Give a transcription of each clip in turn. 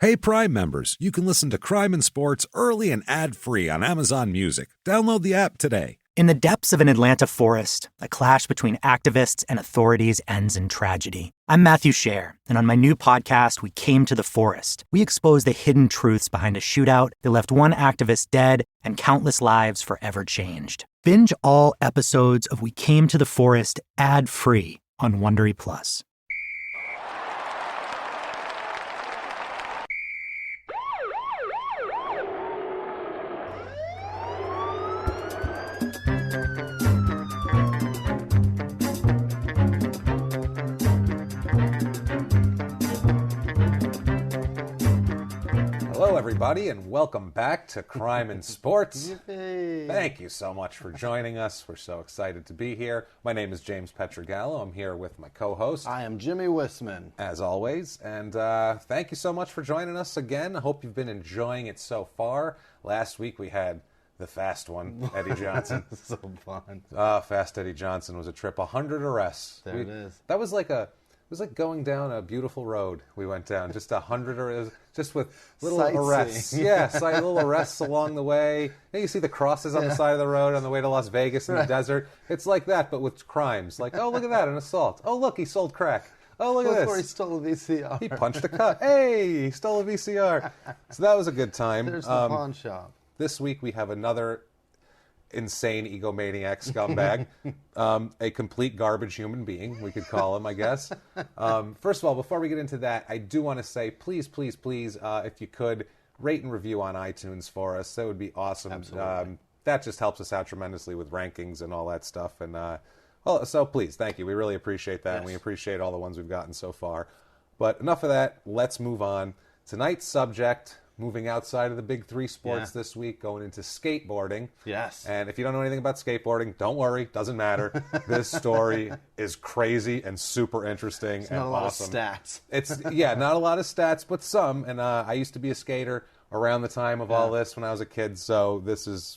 Hey, Prime members, you can listen to Crime and Sports early and ad-free on Amazon Music. Download the app today. In the depths of an Atlanta forest, a clash between activists and authorities ends in tragedy. I'm Matthew Scher, and on my new podcast, We Came to the Forest, we expose the hidden truths behind a shootout that left one activist dead and countless lives forever changed. Binge all episodes of We Came to the Forest ad-free on Wondery Plus. Hello, everybody, and welcome back to Crime and Sports. Thank you so much for joining us. We're so excited to be here. My name is James Pietragallo. I'm here with my co-host. I am Jimmy Whisman. As always, and thank you so much for joining us again. I hope you've been enjoying it so far. Last week we had the fast one, Eddie Johnson. So fun. Fast Eddie Johnson was a trip. 100 arrests. There it is. That was like it was like going down a beautiful road we went down. Just 100 arrests, just with little arrests. Yeah, little arrests along the way. You see the crosses on the side of the road on the way to Las Vegas in the desert. It's like that, but with crimes. Like, oh, look at that, an assault. Oh, look, he sold crack. Oh, look at this. Before he stole a VCR. He punched a cut. Hey, he stole a VCR. So that was a good time. There's the pawn shop. This week we have another insane egomaniac scumbag, a complete garbage human being, we could call him, I guess. First of all, before we get into that, I do want to say, please, if you could, rate and review on iTunes for us. That would be awesome. Absolutely. That just helps us out tremendously with rankings and all that stuff. And so please, thank you. We really appreciate that, and we appreciate all the ones we've gotten so far. But enough of that. Let's move on. Tonight's subject, moving outside of the big three sports this week, going into skateboarding. Yes. And if you don't know anything about skateboarding, don't worry. Doesn't matter. This story is crazy and super interesting and not a lot awesome. of stats. It's not a lot of stats, but some. And I used to be a skater around the time of all this when I was a kid. So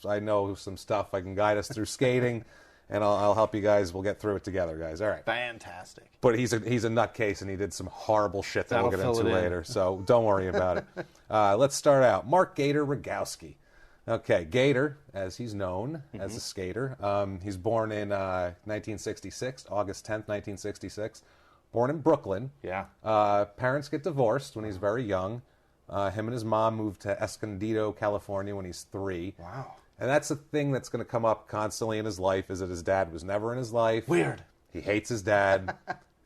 I know some stuff. I can guide us through skating. And I'll help you guys. We'll get through it together, guys. All right. Fantastic. But he's a nutcase, and he did some horrible shit that we'll get into later. So don't worry about it. Let's start out. Mark Gator Rogowski. Okay, Gator, as he's known as a skater. He's born in 1966, August 10th, 1966. Born in Brooklyn. Yeah. Parents get divorced when he's very young. Him and his mom moved to Escondido, California when he's 3. Wow. And that's a thing that's going to come up constantly in his life, is that his dad was never in his life. Weird. He hates his dad,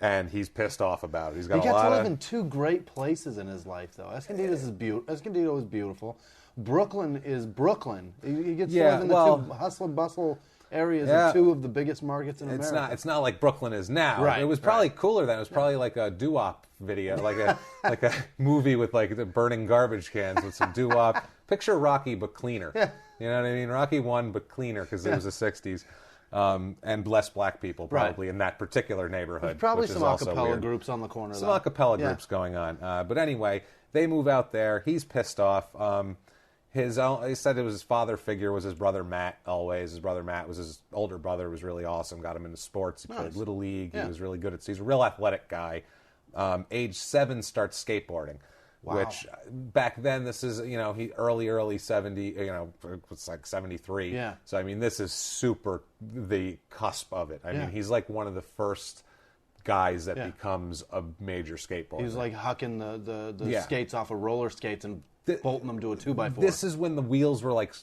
and he's pissed off about it. He gets to live in two great places in his life, though. Escondido is beautiful. Brooklyn is Brooklyn. He gets to live in the two hustle and bustle areas of two of the biggest markets in America. It's not like Brooklyn is now. Right, it was probably cooler then. It was probably like a doo-wop video, like a movie with like the burning garbage cans with some doo-wop. Picture Rocky but cleaner. Yeah. You know what I mean? Rocky 1 but cleaner, because it was the 60s. And less black people probably in that particular neighborhood. There's probably which some is also acapella weird. groups on the corner. Some acapella groups going on. But anyway, they move out there. He's pissed off. He said it was his father figure was his brother Matt always. His brother Matt was his older brother, was really awesome, got him into sports. He played Little League. He was really good at he's a real athletic guy. Age 7 starts skateboarding. Wow. Which back then, this is, he early 70, it's like 73. Yeah. So, I mean, this is super the cusp of it. I mean, he's like one of the first guys that becomes a major skateboarder. He was like hucking the skates off of roller skates and bolting them to a 2x4. This is when the wheels were like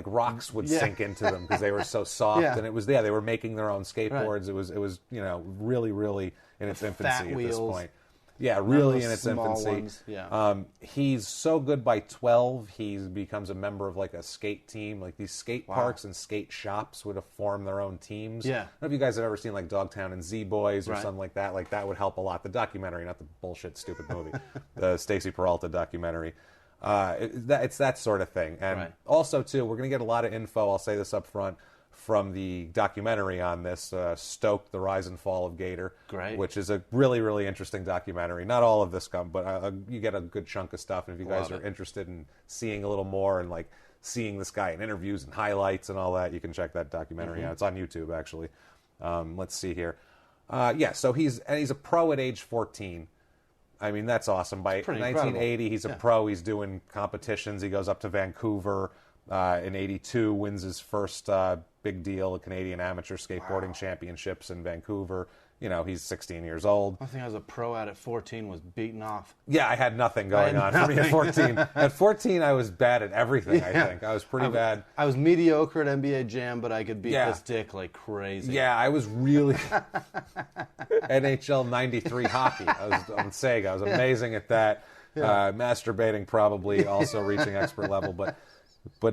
rocks would sink into them because they were so soft. And it was they were making their own skateboards. Right. It was really, really in its infancy at this point. Yeah, really in its infancy. Ones. Yeah. He's so good by 12, he becomes a member of like a skate team. Like these skate parks and skate shops would have formed their own teams. Yeah. I don't know if you guys have ever seen like Dogtown and Z-Boys or something like that. Like that would help a lot. The documentary, not the bullshit stupid movie. The Stacey Peralta documentary. It's that sort of thing. And also, too, we're going to get a lot of info, I'll say this up front, from the documentary on this, Stoke, The Rise and Fall of Gator. Great. Which is a really, really interesting documentary. Not all of this but you get a good chunk of stuff. And if you guys are interested in seeing a little more and like seeing this guy in interviews and highlights and all that, you can check that documentary out. It's on YouTube, actually. Let's see here. So he's a pro at age 14. I mean, that's awesome. By 1980, he's a pro. He's doing competitions. He goes up to Vancouver in 82, wins his first big deal, Canadian Amateur Skateboarding Championships in Vancouver. You know, he's 16 years old. One thing I was a pro at 14 was beating off. Yeah, I had nothing going on for me at 14. At 14, I was bad at everything, I think. I was pretty bad. I was mediocre at NBA Jam, but I could beat this dick like crazy. Yeah, I was really... NHL 93 hockey. I was on Sega. I was amazing at that. Masturbating probably, also reaching expert level, but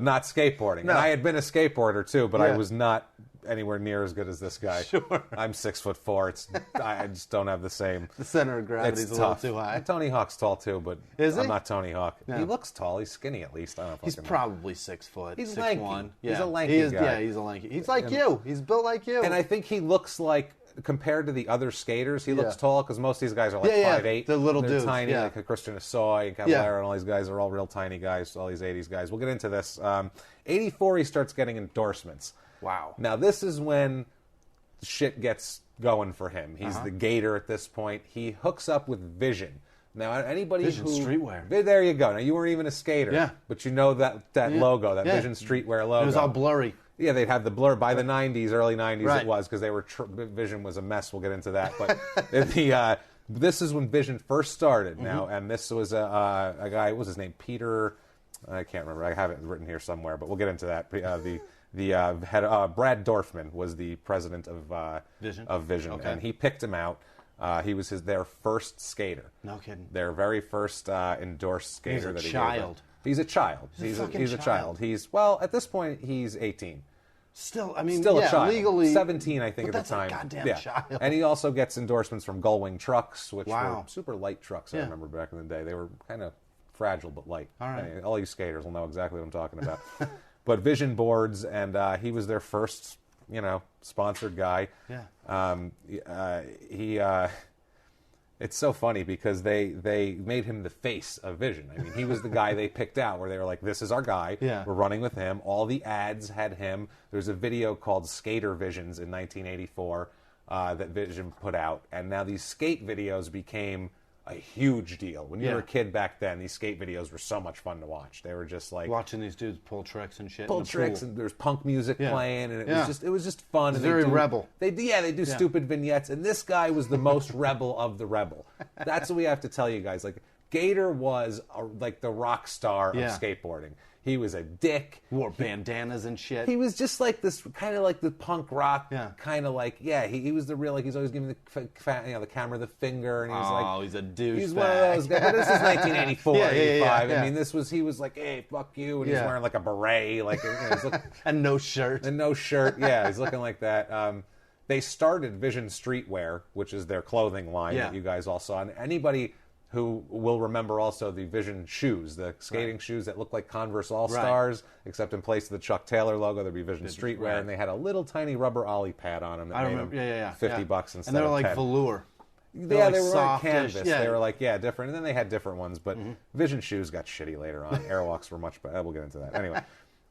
not skateboarding. No. And I had been a skateboarder, too, but I was not anywhere near as good as this guy. Sure. I'm 6'4". I just don't have the same. The center of gravity is a little too high. Tony Hawk's tall too, but I'm not Tony Hawk. No. He looks tall. He's skinny at least. I don't know if he's probably 6 foot. He's 6'1". lanky. Yeah. He's a lanky guy. Yeah, he's a lanky. He's like you. He's built like you. And I think he looks like, compared to the other skaters, he looks tall because most of these guys are like 5'8". They're little dudes. Tiny, like Christian Assoy and Caballero and all these guys are all real tiny guys. All these 80s guys. We'll get into this. 84, he starts getting endorsements. Wow. Now, this is when shit gets going for him. He's the Gator at this point. He hooks up with Vision. Now, anybody Vision Streetwear. There you go. Now, you weren't even a skater. But you know that logo, that Vision Streetwear logo. It was all blurry. Yeah, they'd have the blur. By the 90s, early 90s it was, because they were Vision was a mess. We'll get into that. But this is when Vision first started now, and this was a guy, what was his name? Peter... I can't remember. I have it written here somewhere, but we'll get into that. The head Brad Dorfman was the president of Vision, okay. and he picked him out. He was their first skater. No kidding. Their very first endorsed skater. He's a child. He's a child. He's a child. At this point he's 18. Still, I mean, still a child. Legally 17, I think, at the time. That's a goddamn child. And he also gets endorsements from Gullwing trucks, which were super light trucks. I remember back in the day. They were kind of fragile but light. All right. All you skaters will know exactly what I'm talking about. But Vision boards, and he was their first, sponsored guy. Yeah. It's so funny because they made him the face of Vision. I mean, he was the guy they picked out, where they were like, this is our guy. Yeah. We're running with him. All the ads had him. There's a video called Skater Visions in 1984 that Vision put out. And now these skate videos became a huge deal. When you were a kid back then, these skate videos were so much fun to watch. They were just like watching these dudes pull tricks and shit. And there's punk music playing, and it was just fun. It's very rebel. They do stupid vignettes, and this guy was the most rebel of the rebel. That's what we have to tell you guys. Like, Gator was like the rock star of skateboarding. He was a dick. Wore bandanas and shit. He was just like this, kind of like the punk rock, kind of like, he was the real, like, he's always giving the camera the finger, and he was like, he's a douchebag. He's one of those guys. But this is 1984, 85. I mean, he was like, hey, fuck you, and he's wearing like a beret, like, he's looking, and no shirt. He's looking like that. They started Vision Streetwear, which is their clothing line that you guys all saw, and anybody who will remember also the Vision shoes, the skating shoes that look like Converse All-Stars, except in place of the Chuck Taylor logo, there'd be Vision Streetwear, and they had a little tiny rubber ollie pad on them that made them $50 instead of $10. And they were like velour. They were like canvas. They were like, different. And then they had different ones, but Vision shoes got shitty later on. Airwalks were much better. We'll get into that. Anyway,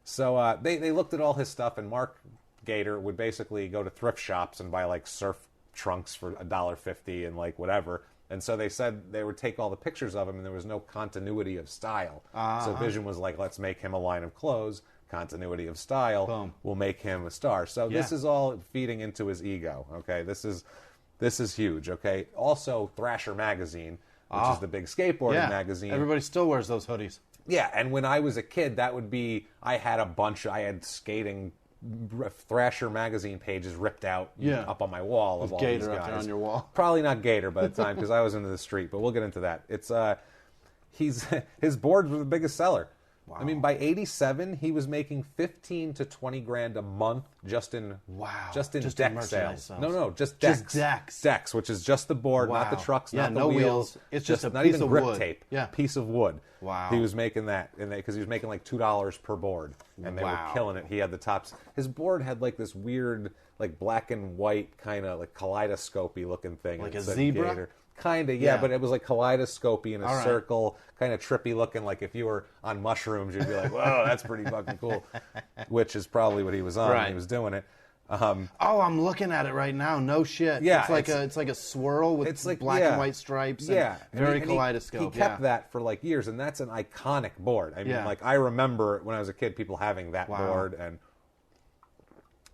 so they looked at all his stuff, and Mark Gator would basically go to thrift shops and buy like surf trunks for $1.50 and like whatever. And so they said they would take all the pictures of him, and there was no continuity of style. So Vision was like, let's make him a line of clothes. Continuity of style. Boom. Will make him a star. So this is all feeding into his ego. Okay, this is huge. Okay. Also, Thrasher magazine, which is the big skateboarding magazine. Everybody still wears those hoodies. Yeah, and when I was a kid, that would be, I had skating Thrasher magazine pages ripped out up on my wall of all Gator these guys. Up there on your wall. Probably not Gator by the time, because I was into the street, but we'll get into that. It's his boards were the biggest seller. Wow. I mean, by 87, he was making 15 to 20 grand a month just in deck sales. No, just decks. Just decks. Decks, which is just the board, not the trucks, not the wheels. It's just a not piece even of grip wood. tape. Yeah. Piece of wood. Wow. He was making that, because he was making like $2 per board, and they were killing it. He had the tops. His board had like this weird, like black and white kind of like kaleidoscopy looking thing. Like a zebra? Gator. Kind of, but it was like kaleidoscopy in a circle, kind of trippy looking. Like if you were on mushrooms, you'd be like, whoa, that's pretty fucking cool. Which is probably what he was on when he was doing it. I'm looking at it right now. No shit. Yeah, it's like a swirl with black and white stripes. And very kaleidoscope. He kept that for like years, and that's an iconic board. I mean, like I remember when I was a kid, people having that board, and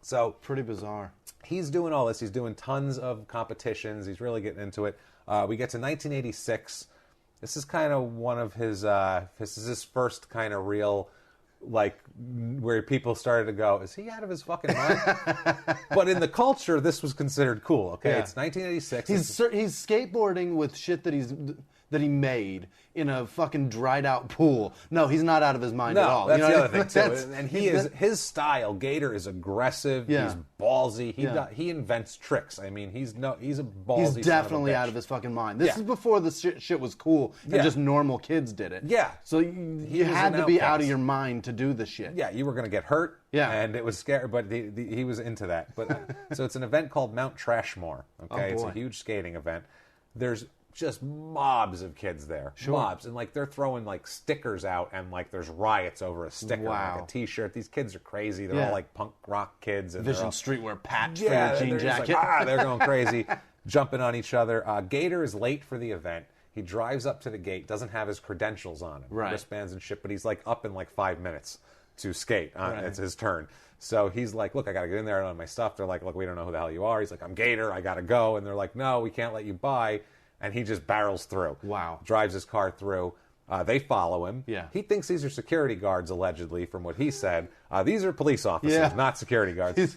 so pretty bizarre. He's doing all this. He's doing tons of competitions. He's really getting into it. We get to 1986. This is kind of one of his. This is his first kind of real. Like, where people started to go, is he out of his fucking mind? But in the culture, this was considered cool, okay? Yeah. It's 1986. He's skateboarding with shit that he made in a fucking dried out pool. No, he's not out of his mind at all. That's the other thing, too. And his style, Gator, is aggressive. Yeah. He's ballsy. He invents tricks. I mean, he's a ballsy. He's definitely out of his fucking mind. This is before the shit was cool and just normal kids did it. Yeah. So you had to be out of your mind to do the shit. Yeah, you were going to get hurt. Yeah. And it was scary, but he was into that. But so it's an event called Mount Trashmore. Okay, it's a huge skating event. There's just mobs of kids there. Mobs. And like they're throwing like stickers out and like there's riots over a sticker, like a t-shirt. These kids are crazy. They're all like punk rock kids. And Vision Streetwear patch for your jean jacket. They're going crazy, jumping on each other. Gator is late for the event. He drives up to the gate, doesn't have his credentials on him, wristbands and shit, but he's like up in like 5 minutes to skate. It's his turn. So he's like, look, I got to get in there. I don't have my stuff. They're like, look, we don't know who the hell you are. He's like, I'm Gator. I got to go. And they're like, no, we can't let you by. And he just barrels through. Wow. Drives his car through. They follow him. Yeah. He thinks these are security guards, allegedly, from what he said. These are police officers, not security guards.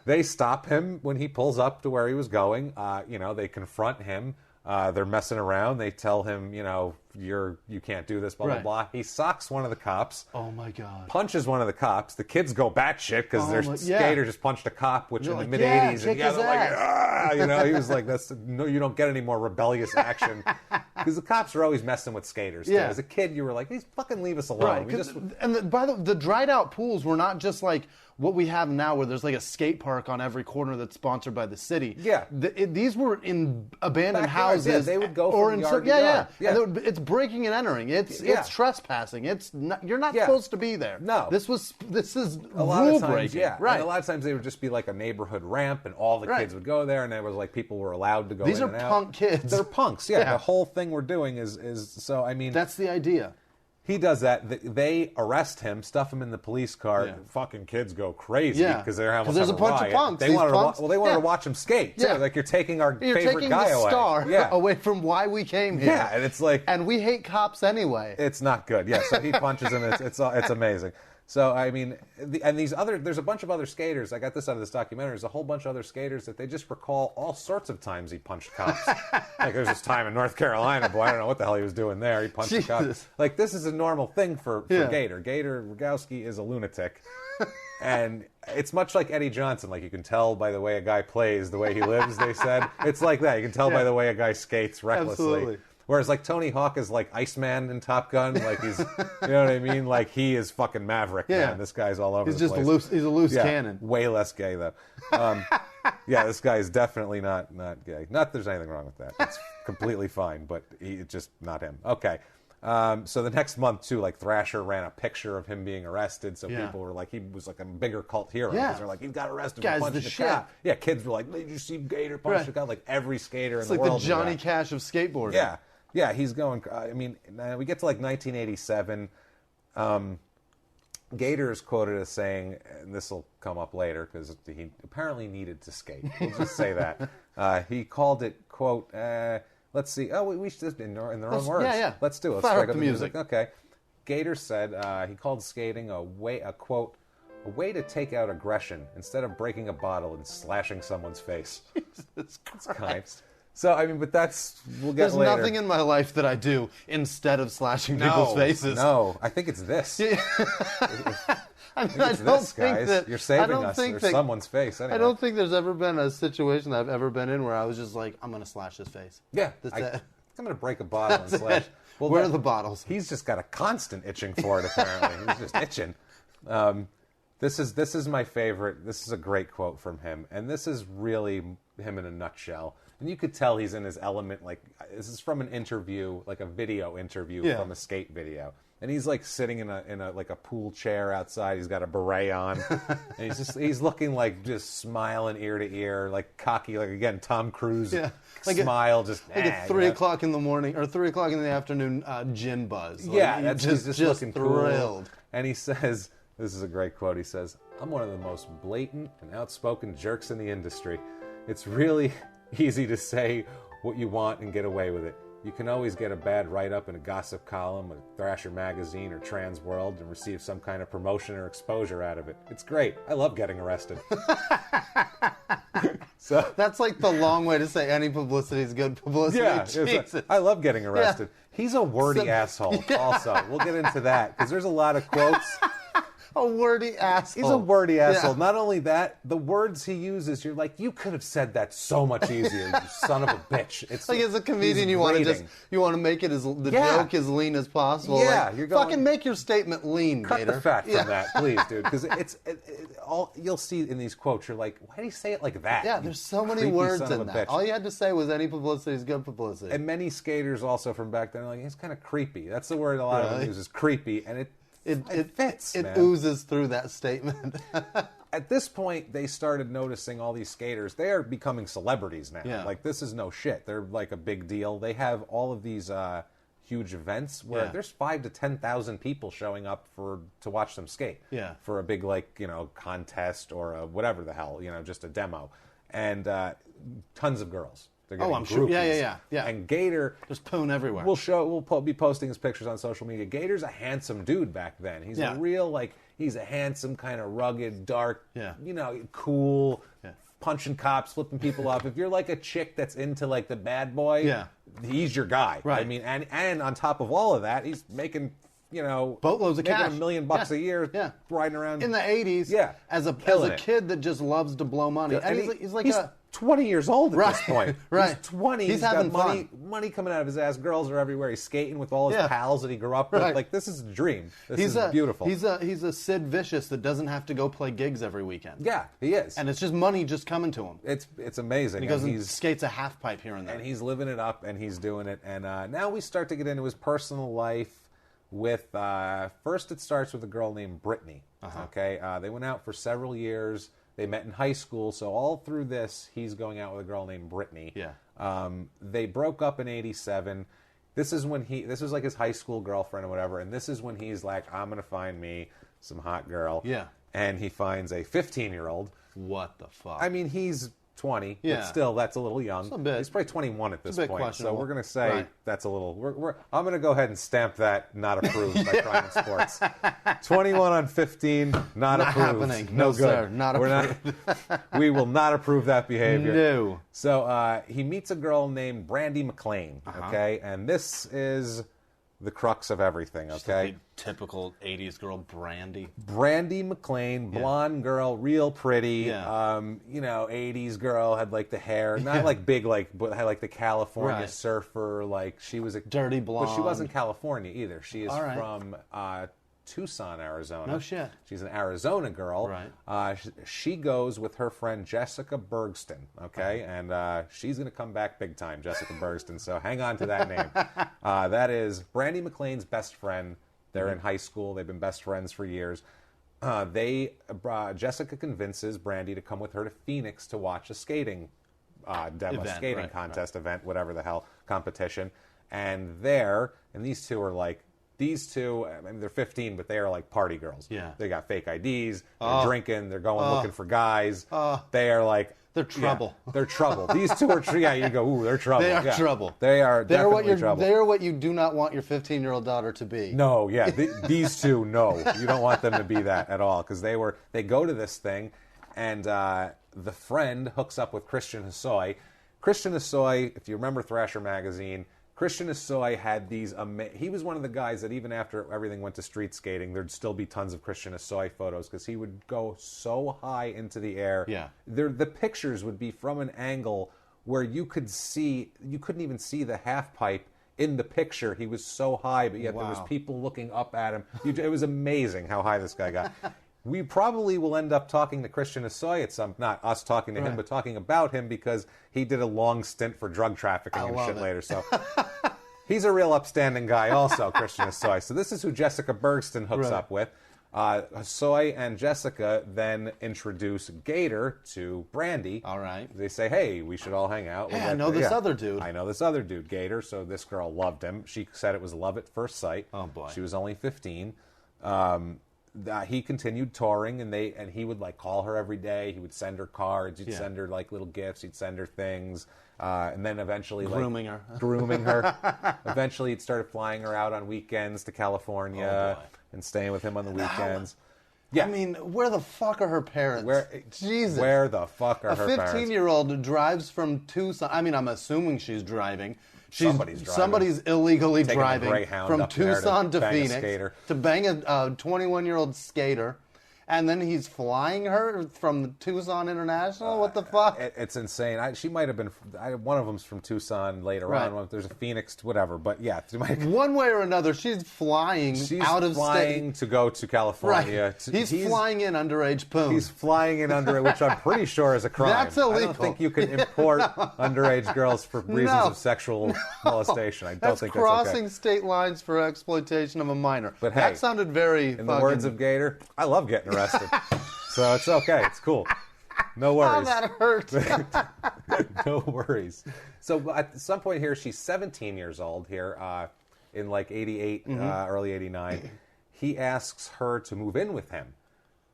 They stop him when he pulls up to where he was going. They confront him. They're messing around. They tell him, you can't do this, blah, blah, blah. He socks one of the cops. Oh, my God. Punches one of the cops. The kids go batshit because their skater just punched a cop, which in the mid-'80s. And they're like, he was like, no, you don't get any more rebellious action. Because the cops are always messing with skaters. Yeah. As a kid, you were like, fucking leave us alone. Right. By the dried out pools were not just like what we have now where there's like a skate park on every corner that's sponsored by the city. Yeah. These were in abandoned houses. Yeah, they would go from yard to yard. Yeah. And it's breaking and entering. It's trespassing. You're not supposed to be there. No. This is a lot rule of times, breaking. Yeah. Right. And a lot of times they would just be like a neighborhood ramp and all the kids would go there and there was like people were allowed to go These in are and out. punk kids. They're punks. Yeah. The whole thing we're doing is so I mean that's the idea. He does that. They arrest him, stuff him in the police car. Yeah. Fucking kids go crazy because they're having there's a bunch of punks. They wanted to watch him skate. Too. Like you're taking our favorite guy away. Star away from why we came here. Yeah, and it's like, and we hate cops anyway. It's not good. Yeah, so he punches him. It's amazing. So I mean, there's a bunch of other skaters. I got this out of this documentary. There's a whole bunch of other skaters that they just recall all sorts of times he punched cops. Like there's this time in North Carolina, boy, I don't know what the hell he was doing there. He punched a cop. Like this is a normal thing for Gator. Gator Rogowski is a lunatic, and it's much like Eddie Johnson. Like you can tell by the way a guy plays, the way he lives. They said it's like that. You can tell by the way a guy skates recklessly. Absolutely. Whereas, like, Tony Hawk is like Iceman in Top Gun. Like, he's, you know what I mean? Like, he is fucking Maverick, man. This guy's all over the place. He's a loose cannon. Way less gay, though. This guy is definitely not gay. Not that there's anything wrong with that. It's completely fine, but it's just not him. Okay. So the next month, too, like, Thrasher ran a picture of him being arrested, so people were like, he was like a bigger cult hero. Because they're like, he got arrested for punching the cop. Yeah, kids were like, did you see Gator punch the cop? Like, every skater in the world. It's like the Johnny Cash of skateboarding. Yeah. Yeah, he's going. I mean, we get to like 1987. Gator is quoted as saying, and this will come up later because he apparently needed to skate. We'll just say that. He called it, quote, let's see. Oh, we should just in their own words. Yeah. Let's do it. Let's fire up the music. Okay. Gator said he called skating a way to take out aggression instead of breaking a bottle and slashing someone's face. Jesus Christ. So, I mean, but we'll get There's later. Nothing in my life that I do instead of slashing people's faces. No, I think it's this. I don't think that you're saving us or someone's face. Anyway. I don't think there's ever been a situation that I've ever been in where I was just like, I'm going to slash his face. Yeah. I'm going to break a bottle and slash. Well, where are the bottles? He's just got a constant itching for it, apparently. He's just itching. This is my favorite. This is a great quote from him. And this is really him in a nutshell. And you could tell he's in his element. Like, this is from an interview, like a video interview from a skate video. And he's like sitting in a like a pool chair outside. He's got a beret on, and he's looking like just smiling ear to ear, like cocky, like again Tom Cruise like smile, just at 3 o'clock in the morning or 3 o'clock in the afternoon gin buzz. Like, he's just looking thrilled. Cool. And he says, "This is a great quote." He says, "I'm one of the most blatant and outspoken jerks in the industry. It's really easy to say what you want and get away with it. You can always get a bad write-up in a gossip column, a Thrasher magazine, or Trans World and receive some kind of promotion or exposure out of it. It's great. I love getting arrested." So that's like the long way to say any publicity is good publicity. Yeah, Jesus. I love getting arrested. Yeah. He's a wordy asshole also. We'll get into that because there's a lot of quotes. A wordy asshole. He's a wordy asshole. Yeah. Not only that, the words he uses, you're like, you could have said that so much easier, you son of a bitch. It's like as a comedian, you want to make it as the joke as lean as possible. Yeah, like, you're going, fucking make your statement lean. Cut Gator. the fat from that, please, dude. Because all you'll see in these quotes, you're like, why do you say it like that? Yeah, there's so many words in that. All you had to say was any publicity is good publicity. And many skaters also from back then are like, he's kind of creepy. That's the word a lot of them use is creepy, and it fits. It oozes through that statement. At this point, they started noticing all these skaters. They are becoming celebrities now. Yeah. Like, this is no shit. They're like a big deal. They have all of these huge events where there's 5,000 to 10,000 people showing up to watch them skate. Yeah. For a big contest or whatever the hell, just a demo, and tons of girls. I'm sure. Yeah. And Gator, there's poon everywhere. We'll be posting his pictures on social media. Gator's a handsome dude back then. He's a real he's a handsome kind of rugged, dark, cool, punching cops, flipping people off. If you're like a chick that's into like the bad boy, he's your guy. Right. I mean, and on top of all of that, he's making boatloads of cash, $1 million a year, riding around in the 80s. As a kid that just loves to blow money, and he's 20 years old at this point. Right. He's 20. He's having got money coming out of his ass. Girls are everywhere. He's skating with all his pals that he grew up with. Like, this is a dream. This is beautiful. He's a Sid Vicious that doesn't have to go play gigs every weekend. Yeah, he is. And it's just money just coming to him. It's amazing. And he goes and skates a half pipe here and there. And he's living it up, and he's doing it. And now we start to get into his personal life with, first it starts with a girl named Brittany. Okay, they went out for several years. They met in high school, so all through this, he's going out with a girl named Brittany. Yeah. They broke up in '87. This was like his high school girlfriend or whatever, and this is when he's like, I'm going to find me some hot girl. Yeah. And he finds a 15-year-old. What the fuck? I mean, he's 20, but still, that's a little young. It's a bit. He's probably 21 at this point, so we're going to say right. That's a little... I'm going to go ahead and stamp that not approved by Crime and Sports. 21 on 15, not approved. Happening. No good. Sir, not approved. We will not approve that behavior. No. So he meets a girl named Brandy McLean, okay? And this is the crux of everything, okay? Just typical 80s girl, Brandy. Brandy McLean, blonde girl, real pretty. Yeah. 80s girl, had like the hair, not like big, but had like the California surfer, like she was a dirty blonde. But she wasn't California either. She is from Tucson, Arizona. No shit. She's an Arizona girl. Right. She goes with her friend Jessica Bergston, okay? And she's going to come back big time, Jessica Bergston, so hang on to that name. That is Brandy McLean's best friend. They're in high school. They've been best friends for years. Jessica convinces Brandy to come with her to Phoenix to watch a skating contest event, whatever the hell, competition. And these two are like, I mean, they're 15, but they are like party girls. Yeah. They got fake IDs, they're drinking, they're going looking for guys. They are like... They're trouble. Yeah, they're trouble. These two are, you go, ooh, they're trouble. They are trouble. They are definitely trouble. They are what you do not want your 15-year-old daughter to be. No, yeah. These two, no. You don't want them to be that at all. Because they go to this thing, and the friend hooks up with Christian Hosoi. Christian Hosoi, if you remember Thrasher magazine, Christian Hosoi had these... he was one of the guys that even after everything went to street skating, there'd still be tons of Christian Hosoi photos because he would go so high into the air. Yeah. The pictures would be from an angle where you couldn't even see the half pipe in the picture. He was so high, but yet there was people looking up at him. It was amazing how high this guy got. We probably will end up talking to Christian Hosoi at not us talking to him, but talking about him because he did a long stint for drug trafficking and shit later. So He's a real upstanding guy also, Christian Hosoi. So this is who Jessica Bergston hooks up with. Hosoi and Jessica then introduce Gator to Brandy. All right. They say, hey, we should all hang out. Hey, I know this other dude. I know this other dude, Gator. So this girl loved him. She said it was love at first sight. Oh, boy. She was only 15. He continued touring, and he would like call her every day. He would send her cards. He'd send her like little gifts. He'd send her things. And then eventually grooming her. Eventually he'd started flying her out on weekends to California and staying with him on the weekends. Yeah. I mean, where the fuck are her parents? Jesus. Where the fuck are her parents? A 15-year-old drives from Tucson. I mean, I'm assuming she's driving. Somebody's driving. Somebody's illegally Taking driving from Tucson to Phoenix to bang a 21-year-old skater. And then he's flying her from Tucson International? What the fuck? It's insane. She might have been... one of them's from Tucson later on. There's a Phoenix, whatever. But yeah. One way or another, she's flying out of state. To go to California. Right. He's flying in underage poon. He's flying in underage, which I'm pretty sure is a crime. That's illegal. I don't think you can import underage girls for reasons of sexual molestation. I don't think that's okay. That's crossing state lines for exploitation of a minor. But hey, that sounded very in the words of Gator, I love getting arrested. So it's okay. It's cool. No worries. Oh, that hurts. No worries. So at some point here, she's 17 years old here in like 88, early 89. He asks her to move in with him.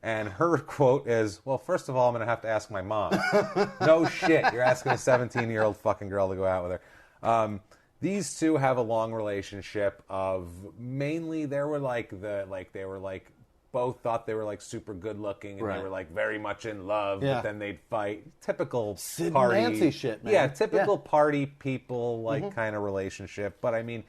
And her quote is, well, first of all, I'm going to have to ask my mom. No shit. You're asking a 17-year-old fucking girl to go out with her. These two have a long relationship of mainly both thought they were like super good looking and they were like very much in love, but then they'd fight. Typical Sid party Nancy shit, man. Yeah, typical party people kind of relationship. But I mean,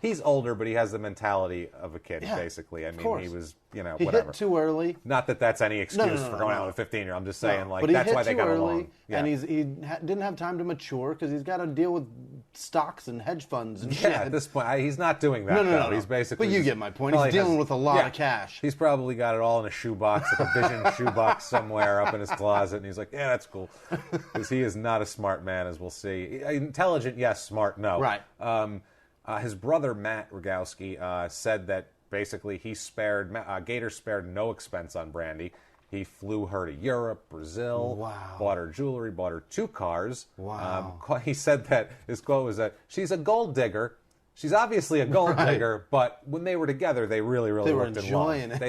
he's older, but he has the mentality of a kid, basically. I mean, he was, whatever. He hit too early. Not that that's any excuse for going out with a 15-year-old. I'm just saying, that's why they got along. And he didn't have time to mature because he's got to deal with stocks and hedge funds and shit. Yeah, at this point, he's not doing that. No. He's basically. But you get my point. He's dealing with a lot of cash. He's probably got it all in a shoebox, like a Vision shoebox somewhere up in his closet, and he's like, yeah, that's cool. Because he is not a smart man, as we'll see. Intelligent, yes. Smart, no. Right. His brother, Matt Rogowski, said that basically Gator spared no expense on Brandy. He flew her to Europe, Brazil, bought her jewelry, bought her 2 cars. Wow. He said that, his quote was that, she's a gold digger. She's obviously a gold digger, but when they were together, they really, really looked in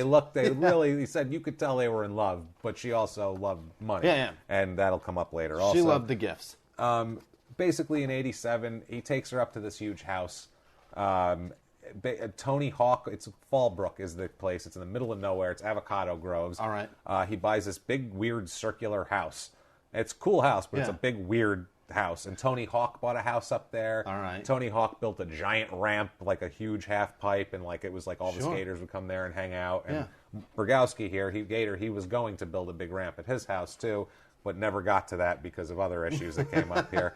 love. They really, he said you could tell they were in love, but she also loved money. Yeah. And that'll come up later also. She loved the gifts. Basically, in 87, he takes her up to this huge house. Tony Hawk, it's Fallbrook is the place. It's in the middle of nowhere. It's avocado groves. All right. He buys this big, weird, circular house. It's a cool house, but it's a big, weird house. And Tony Hawk bought a house up there. All right. Tony Hawk built a giant ramp, like a huge half pipe, and like it was like all the skaters would come there and hang out. And Rogowski here, Gator, he was going to build a big ramp at his house too, but never got to that because of other issues that came up here.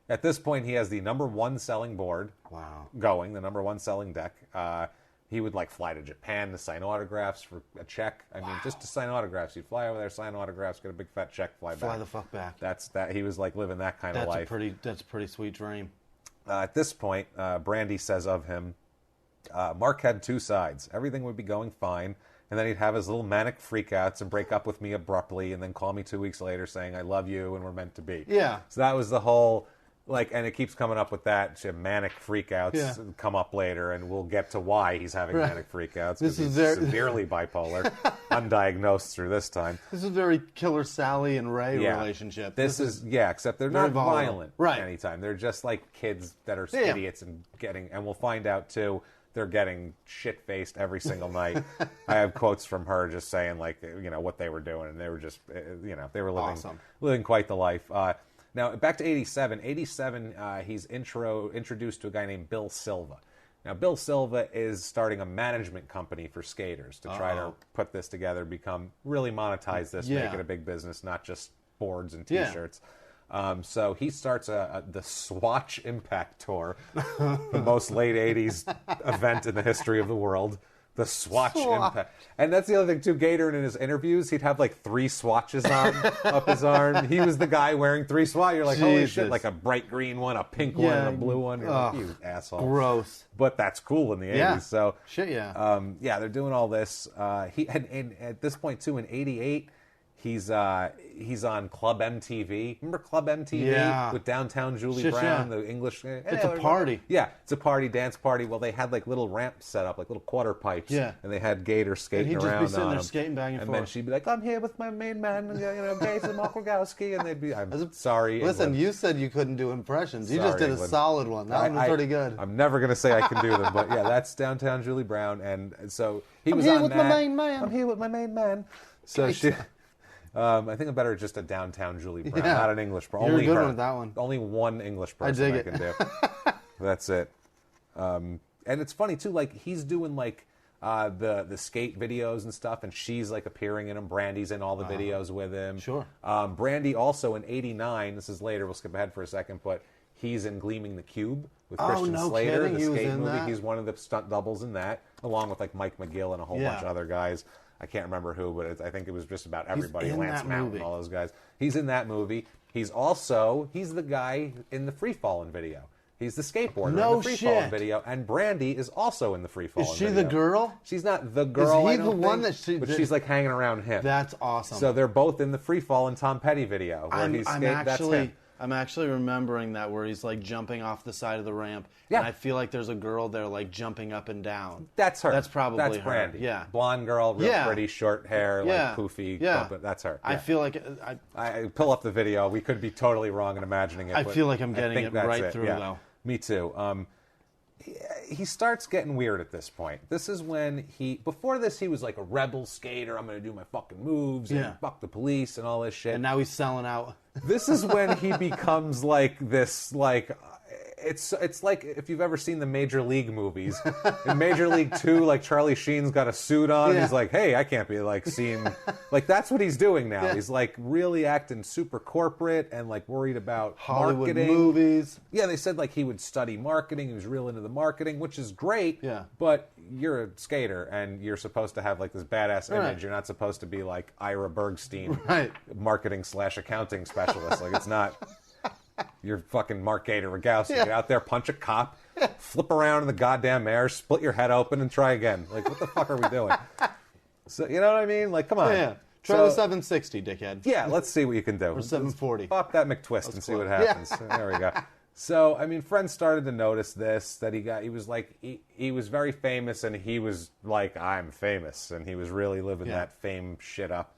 At this point, he has the #1 selling board going, the #1 selling deck. He would like fly to Japan to sign autographs for a check. I mean, just to sign autographs. He'd fly over there, sign autographs, get a big fat check, fly back. Fly the fuck back. That's that. He was like living that kind of life. That's a pretty sweet dream. At this point, Brandy says of him, Mark had 2 sides. Everything would be going fine. And then he'd have his little manic freakouts and break up with me abruptly and then call me 2 weeks later saying, I love you and we're meant to be. Yeah. So that was the whole... and it keeps coming up with that. Manic freakouts come up later, and we'll get to why he's having manic freakouts. This is severely bipolar, undiagnosed through this time. This is very Killer Sally and Ray relationship. This is except they're not violent anytime. They're just like kids that are idiots and we'll find out too, they're getting shit-faced every single night. I have quotes from her just saying what they were doing, and they were just, they were living quite the life. Now, back to 87. 87, he's introduced to a guy named Bill Silva. Now, Bill Silva is starting a management company for skaters to try to put this together, really monetize this, make it a big business, not just boards and T-shirts. So he starts the Swatch Impact Tour, the most late 80s event in the history of the world. The swatch impact. And that's the other thing, too. Gator, in his interviews, he'd have like 3 swatches on up his arm. He was the guy wearing 3 swatches. You're like, holy shit, like a bright green one, a pink one, and a blue one. You're like, you asshole. Gross. But that's cool in the 80s. So, shit, yeah. Yeah, they're doing all this. And at this point, too, in 88, he's on Club MTV. Remember Club MTV? Yeah. With Downtown Julie Brown, the English... It's a party. Yeah, it's a party, dance party. Well, they had like little ramps set up, like little quarter pipes. Yeah. And they had Gator skating around on them. And he'd just be sitting there skating back and forth. And then she'd be like, I'm here with my main man, James and Rogowski. And they'd be, I'm sorry. Listen, you said you couldn't do impressions. You just did a solid one. That one was pretty good. I'm never going to say I can do them, but yeah, that's Downtown Julie Brown. And so he was on that. I'm here with my main man. I'm here with my main man. So she... I think I'm better just a Downtown Julie Brown, not an English person. You're a good one with that one. Only one English person I can do. That's it. And it's funny, too, like, he's doing, like, the skate videos and stuff, and she's, like, appearing in them. Brandy's in all the videos with him. Sure. Brandy also in 89, this is later, we'll skip ahead for a second, but he's in Gleaming the Cube with Christian Slater, the skate movie. He's one of the stunt doubles in that, along with, like, Mike McGill and a whole bunch of other guys. I can't remember who, but I think it was just about everybody. Lance Mountain, all those guys. He's in that movie. He's the guy in the Free Fallin' video. He's the skateboarder in the Free Fallin' video. And Brandy is also in the Free Fallin' video. Is she the girl? She's not the girl, Is he the one that she... But she's like hanging around him. That's awesome. So they're both in the Free Fallin' Tom Petty video. I'm actually remembering that where he's like jumping off the side of the ramp. Yeah. And I feel like there's a girl there like jumping up and down. That's her. That's probably her. Brandy. Yeah. Blonde girl, real pretty, short hair, like poofy. Yeah. But that's her. I feel like... I pull up the video. We could be totally wrong in imagining it. I feel like I'm getting it right through, though. Me too. He starts getting weird at this point. This is when before this, he was like a rebel skater. I'm going to do my fucking moves and fuck the police and all this shit. And now he's selling out. This is when he becomes like this, like... It's like if you've ever seen the Major League movies. In Major League 2, like Charlie Sheen's got a suit on. And he's like, hey, I can't be like seen. Like that's what he's doing now. He's like really acting super corporate and like worried about Hollywood marketing. Movies. Yeah, they said like he would study marketing. He was real into the marketing, which is great. Yeah. But you're a skater and you're supposed to have like this badass image. You're not supposed to be like Ira Bergstein, marketing/accounting specialist. Like it's not... You're fucking Mark Gator Rogowski. Get out there, punch a cop, flip around in the goddamn air, split your head open, and try again. Like, what the fuck are we doing? So, you know what I mean? Like, come on. Yeah. Try the 760, dickhead. Yeah, let's see what you can do. Or 740. Pop that McTwist and see what happens. There we go. So, I mean, friends started to notice this, that he was very famous, and he was like, I'm famous, and he was really living that fame shit up.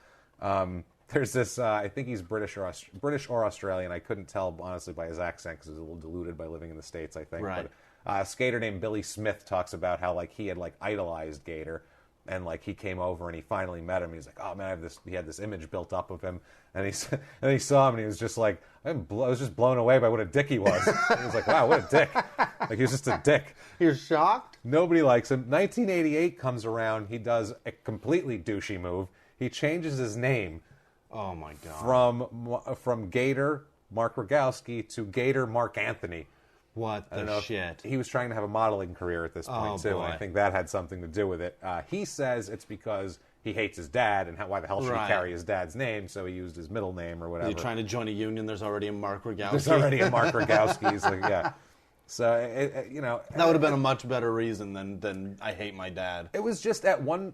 There's this, I think he's British or Australian. I couldn't tell, honestly, by his accent because he was a little diluted by living in the States, I think. Right. But a skater named Billy Smith talks about how, like, he had, like, idolized Gator. And, like, he came over and he finally met him. He's like, oh, man, he had this image built up of him. And he saw him and he was just like, I was just blown away by what a dick he was. He was like, wow, what a dick. Like, he was just a dick. You're shocked? Nobody likes him. 1988 comes around. He does a completely douchey move. He changes his name. Oh, my God. From Gator Mark Rogowski to Gator Mark Anthony. What the shit? He was trying to have a modeling career at this point, too. Boy. And I think that had something to do with it. He says it's because he hates his dad, and why the hell should he carry his dad's name? So he used his middle name or whatever. You're trying to join a union, there's already a Mark Rogowski. There's already a Mark Rogowski. He's like, yeah. So, that would have been a much better reason than I hate my dad. It was just at one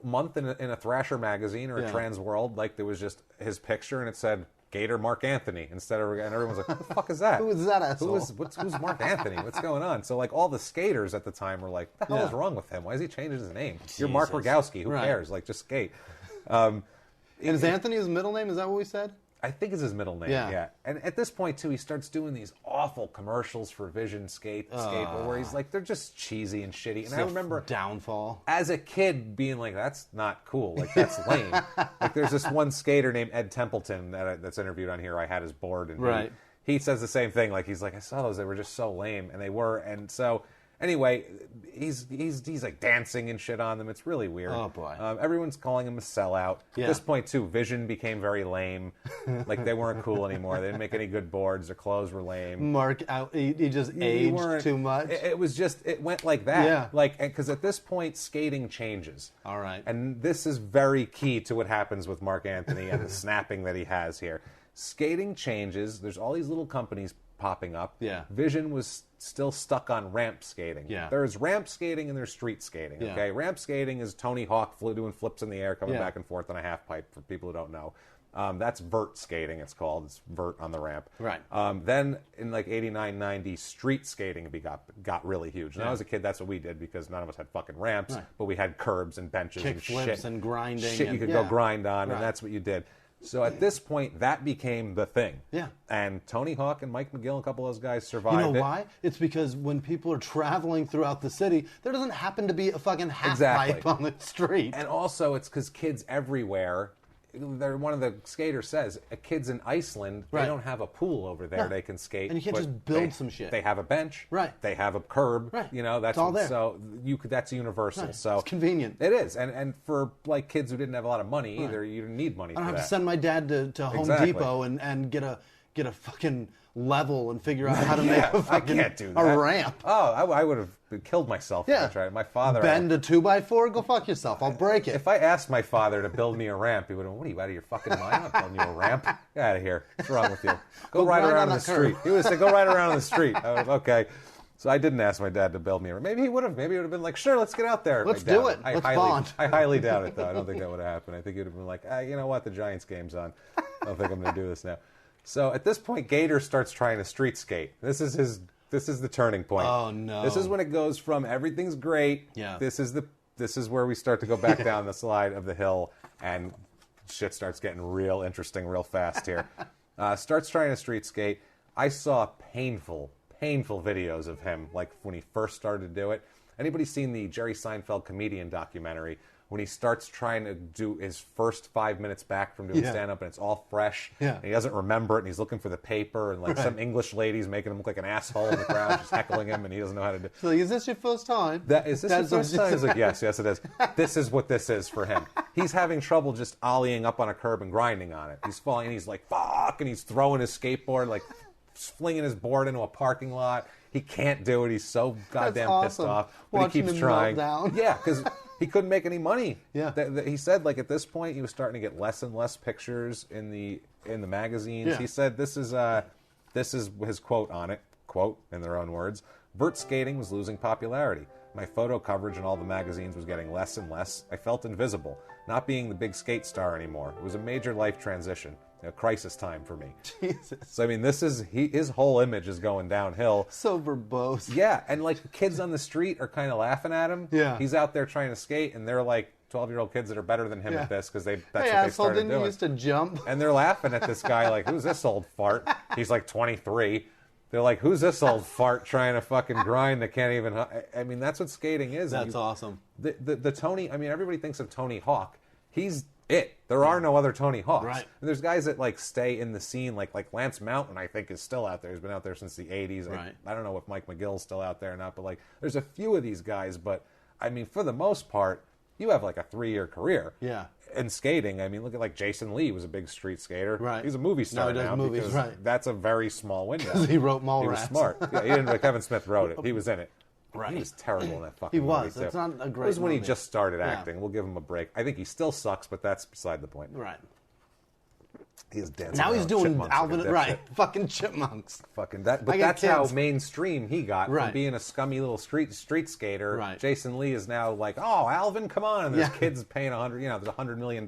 month in a Thrasher magazine or a Trans World, like there was just his picture and it said Gator Mark Anthony and everyone was like, what the fuck is that? Who is that asshole? Who's Mark Anthony? What's going on? So like all the skaters at the time were like, what the hell is wrong with him? Why is he changing his name? You're Mark Rogowski. Who cares? Like just skate. And is Anthony his middle name? Is that what we said? I think is his middle name, yeah. And at this point, too, he starts doing these awful commercials for Vision Skateboard where he's like, they're just cheesy and shitty. And I remember Downfall. As a kid being like, that's not cool. Like, that's lame. Like, there's this one skater named Ed Templeton that's interviewed on here. I had his board. And he says the same thing. Like, he's like, I saw those. They were just so lame. And they were. And Anyway, he's like dancing and shit on them. It's really weird. Oh boy. Everyone's calling him a sellout. Yeah. At this point too, Vision became very lame. Like they weren't cool anymore. They didn't make any good boards. Their clothes were lame. Mark out. He just aged too much. It was just, it went like that. Yeah. Like, because at this point, skating changes. All right. And this is very key to what happens with Mark Anthony and the snapping that he has here. Skating changes. There's all these little companies popping up. Yeah. Vision was still stuck on ramp skating. Yeah. There's ramp skating and there's street skating. Yeah. Okay. Ramp skating is Tony Hawk doing flips in the air, coming Yeah. back and forth on a half pipe. For people who don't know, that's vert skating. It's called. It's vert on the ramp. Right. Then in like 89, 90, street skating got really huge. When I Yeah. was a kid, that's what we did because none of us had fucking ramps, Right. but we had curbs and benches Kick and flips shit and grinding Shit you and- could yeah. go grind on, Right. and that's what you did. So at this point, that became the thing. Yeah. And Tony Hawk and Mike McGill, a couple of those guys survived You know it. why? It's because when people are traveling throughout the city, there doesn't happen to be a fucking half Exactly. pipe on the street. And also, it's because kids everywhere. One of the skaters says, kids in Iceland, Right. they don't have a pool over there No. they can skate. And you can't but just build they- some shit. They have a bench. Right. They have a curb. Right. You know, that's It's all what- there. So that's universal. Right. So It's convenient. It is. And for like kids who didn't have a lot of money either, you didn't need money I don't for have that. to send my dad to Home Exactly. Depot and get a fucking level and figure out how to Yeah, make a I fucking can't do a that. ramp. Oh, I would have killed myself. Yeah. If I tried. My father. Bend a 2x4, go fuck yourself. I'll break it. If I asked my father to build me a ramp, he would have, what are you, out of your fucking mind? I'm not building you a ramp. Get out of here. What's wrong with you? Go ride grind around on the that curb. street. He would have said, go ride around on the street. I would, okay. So I didn't ask my dad to build me a ramp. Maybe he would have. Maybe he would have been like, sure, let's get out there. Let's I doubt do it. Let's bond. I highly doubt it, though. I don't think that would have happened. I think he would have been like, you know what? The Giants game's on. I don't think I'm going to do this now. So at this point, Gator starts trying to street skate. This is the turning point. Oh, no. This is when it goes from everything's great. Yeah. This is where we start to go back down the slide of the hill, and shit starts getting real interesting real fast here. Starts trying to street skate. I saw painful videos of him, like when he first started to do it. Anybody seen the Jerry Seinfeld comedian documentary when he starts trying to do his first 5 minutes back from doing Yeah. stand-up and it's all fresh, Yeah. and he doesn't remember it, and he's looking for the paper, and like some English lady's making him look like an asshole in the crowd, just heckling him, and he doesn't know how to do it. So, like, is this your first time? Is this your first time? He's like, yes, it is. This is what this is for him. He's having trouble just ollieing up on a curb and grinding on it. He's falling, and he's like, fuck, and he's throwing his skateboard, like flinging his board into a parking lot. He can't do it. He's so goddamn pissed awesome. off. But Watching he keeps him melt trying. down. Yeah, because he couldn't make any money. Yeah. He said, like, at this point, he was starting to get less and less pictures in the magazines. Yeah. He said this is his quote on it, quote, in their own words, vert skating was losing popularity. My photo coverage in all the magazines was getting less and less. I felt invisible, not being the big skate star anymore. It was a major life transition, a crisis time for me. Jesus. So, I mean, his whole image is going downhill. So verbose. Yeah, and like kids on the street are kind of laughing at him. Yeah. He's out there trying to skate, and they're like 12-year-old kids that are better than him Yeah. at this because that's Hey, what they asshole, started didn't doing. you used to jump? And they're laughing at this guy like, who's this old fart? He's like 23. They're like, who's this old fart trying to fucking grind that can't even... I mean, that's what skating is. That's awesome. The Tony... I mean, everybody thinks of Tony Hawk. He's it. There are no other Tony Hawks. Right. And there's guys that like stay in the scene, like Lance Mountain, I think, is still out there. He's been out there since the 80s. Right. I don't know if Mike McGill's still out there or not, but like there's a few of these guys. But I mean, for the most part, you have like a 3-year career. Yeah. In skating, I mean, look at like Jason Lee was a big street skater. Right. He's a movie star Now he does now movies, because right. that's a very small window. He wrote Mallrats. He was smart. Yeah, he didn't. Kevin Smith wrote it. He was in it. Right. He was terrible in that fucking He movie. was. too. That's not a great It was when he movie. just started Yeah. acting. We'll give him a break. I think he still sucks, but that's beside the point. Right. He's dancing. Now he's around doing chipmunks like a Alvin, dipshit. right? Fucking chipmunks. Fucking that, but I got that's how kids. mainstream he got Right. from being a scummy little street skater. Right. Jason Lee is now like, oh, Alvin, come on! And there's Yeah. kids paying there's $100 million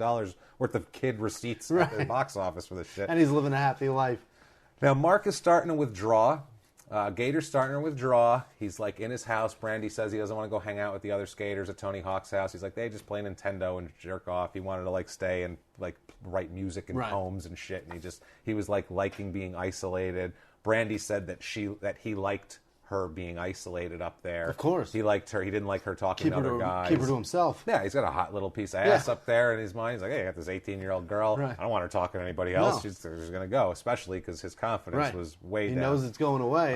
worth of kid receipts at the Right. box office for this shit. And he's living a happy life. Now Mark is starting to withdraw. Gator's starting to withdraw. He's like in his house. Brandy says he doesn't want to go hang out with the other skaters at Tony Hawk's house. He's like, they just play Nintendo and jerk off. He wanted to like stay and like write music and Right. poems and shit. And he was like liking being isolated. Brandy said that he liked her being isolated up there. Of course. He liked her. He didn't like her talking to other guys. Keep her to himself. Yeah, he's got a hot little piece of ass up there in his mind. He's like, hey, I got this 18-year-old girl. Right. I don't want her talking to anybody else. She's going to go, especially because his confidence was way down. He knows it's going away.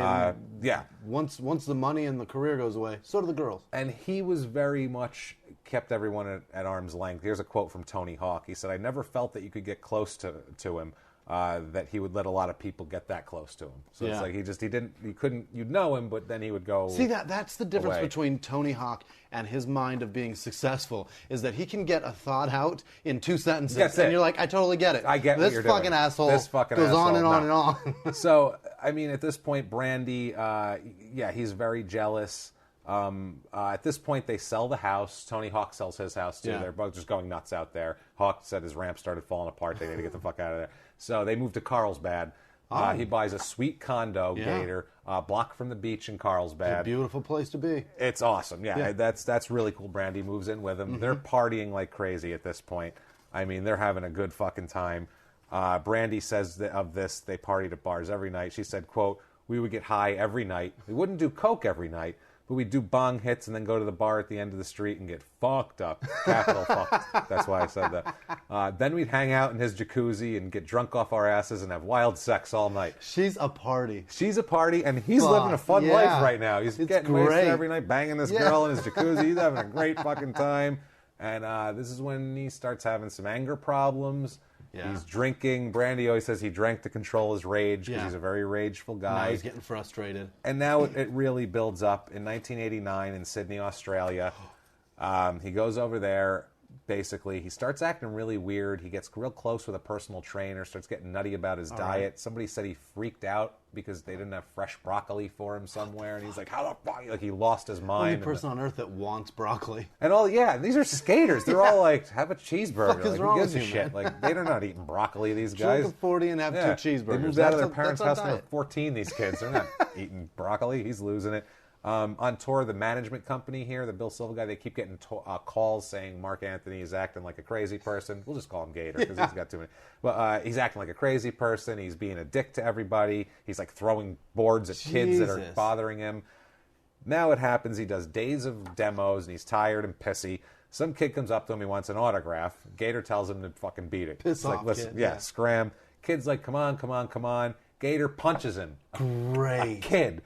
Yeah. Once the money and the career goes away, so do the girls. And he was very much kept everyone at arm's length. Here's a quote from Tony Hawk. He said, I never felt that you could get close to him. That he would let a lot of people get that close to him. So it's like he couldn't, you'd know him, but then he would go. See, that's the difference away. between Tony Hawk and his mind of being successful, is that he can get a thought out in 2 sentences. That's and it. you're like, I totally get it. I get this what you're fucking doing. asshole This fucking goes asshole. on and on and on. So, I mean, at this point, Brandy, he's very jealous. At this point, they sell the house. Tony Hawk sells his house, too. Yeah. They're both just going nuts out there. Hawk said his ramp started falling apart. They need to get the fuck out of there. So they move to Carlsbad. He buys a sweet condo, Gator, block from the beach in Carlsbad. It's a beautiful place to be. It's awesome. Yeah. That's really cool. Brandy moves in with him. Mm-hmm. They're partying like crazy at this point. I mean, they're having a good fucking time. Brandy says of this, they partied at bars every night. She said, quote, we would get high every night. We wouldn't do coke every night, but we'd do bong hits and then go to the bar at the end of the street and get fucked up. Capital fucked. That's why I said that. Then we'd hang out in his jacuzzi and get drunk off our asses and have wild sex all night. She's a party. She's a party, and he's living a fun life right now. He's getting wasted every night, banging this girl in his jacuzzi. He's having a great fucking time. And this is when he starts having some anger problems. Yeah. He's drinking. Brandy always says he drank to control his rage because he's a very rageful guy. Now he's getting frustrated. And now it really builds up. In 1989 in Sydney, Australia, he goes over there. Basically, he starts acting really weird. He gets real close with a personal trainer, starts getting nutty about his diet. Right. Somebody said he freaked out because they didn't have fresh broccoli for him somewhere. And he's like, how the fuck? Like, he lost his mind. Only person on earth that wants broccoli. And these are skaters. They're all like, have a cheeseburger. Like, who gives a shit? Like, they're not eating broccoli, these guys. Drink a 40 and have 2 cheeseburgers. They moved out of their parents' house when they were 14, these kids. They're not eating broccoli. He's losing it. On tour, the management company here, the Bill Silva guy, they keep getting calls saying Mark Anthony is acting like a crazy person. We'll just call him Gator because he's got too many. But he's acting like a crazy person. He's being a dick to everybody. He's like throwing boards at kids that are bothering him. Now it happens. He does days of demos and he's tired and pissy. Some kid comes up to him. He wants an autograph. Gator tells him to fucking beat it. Piss off, listen, kid. Scram. Kid's like, come on, come on, come on. Gator punches him. Great. A kid.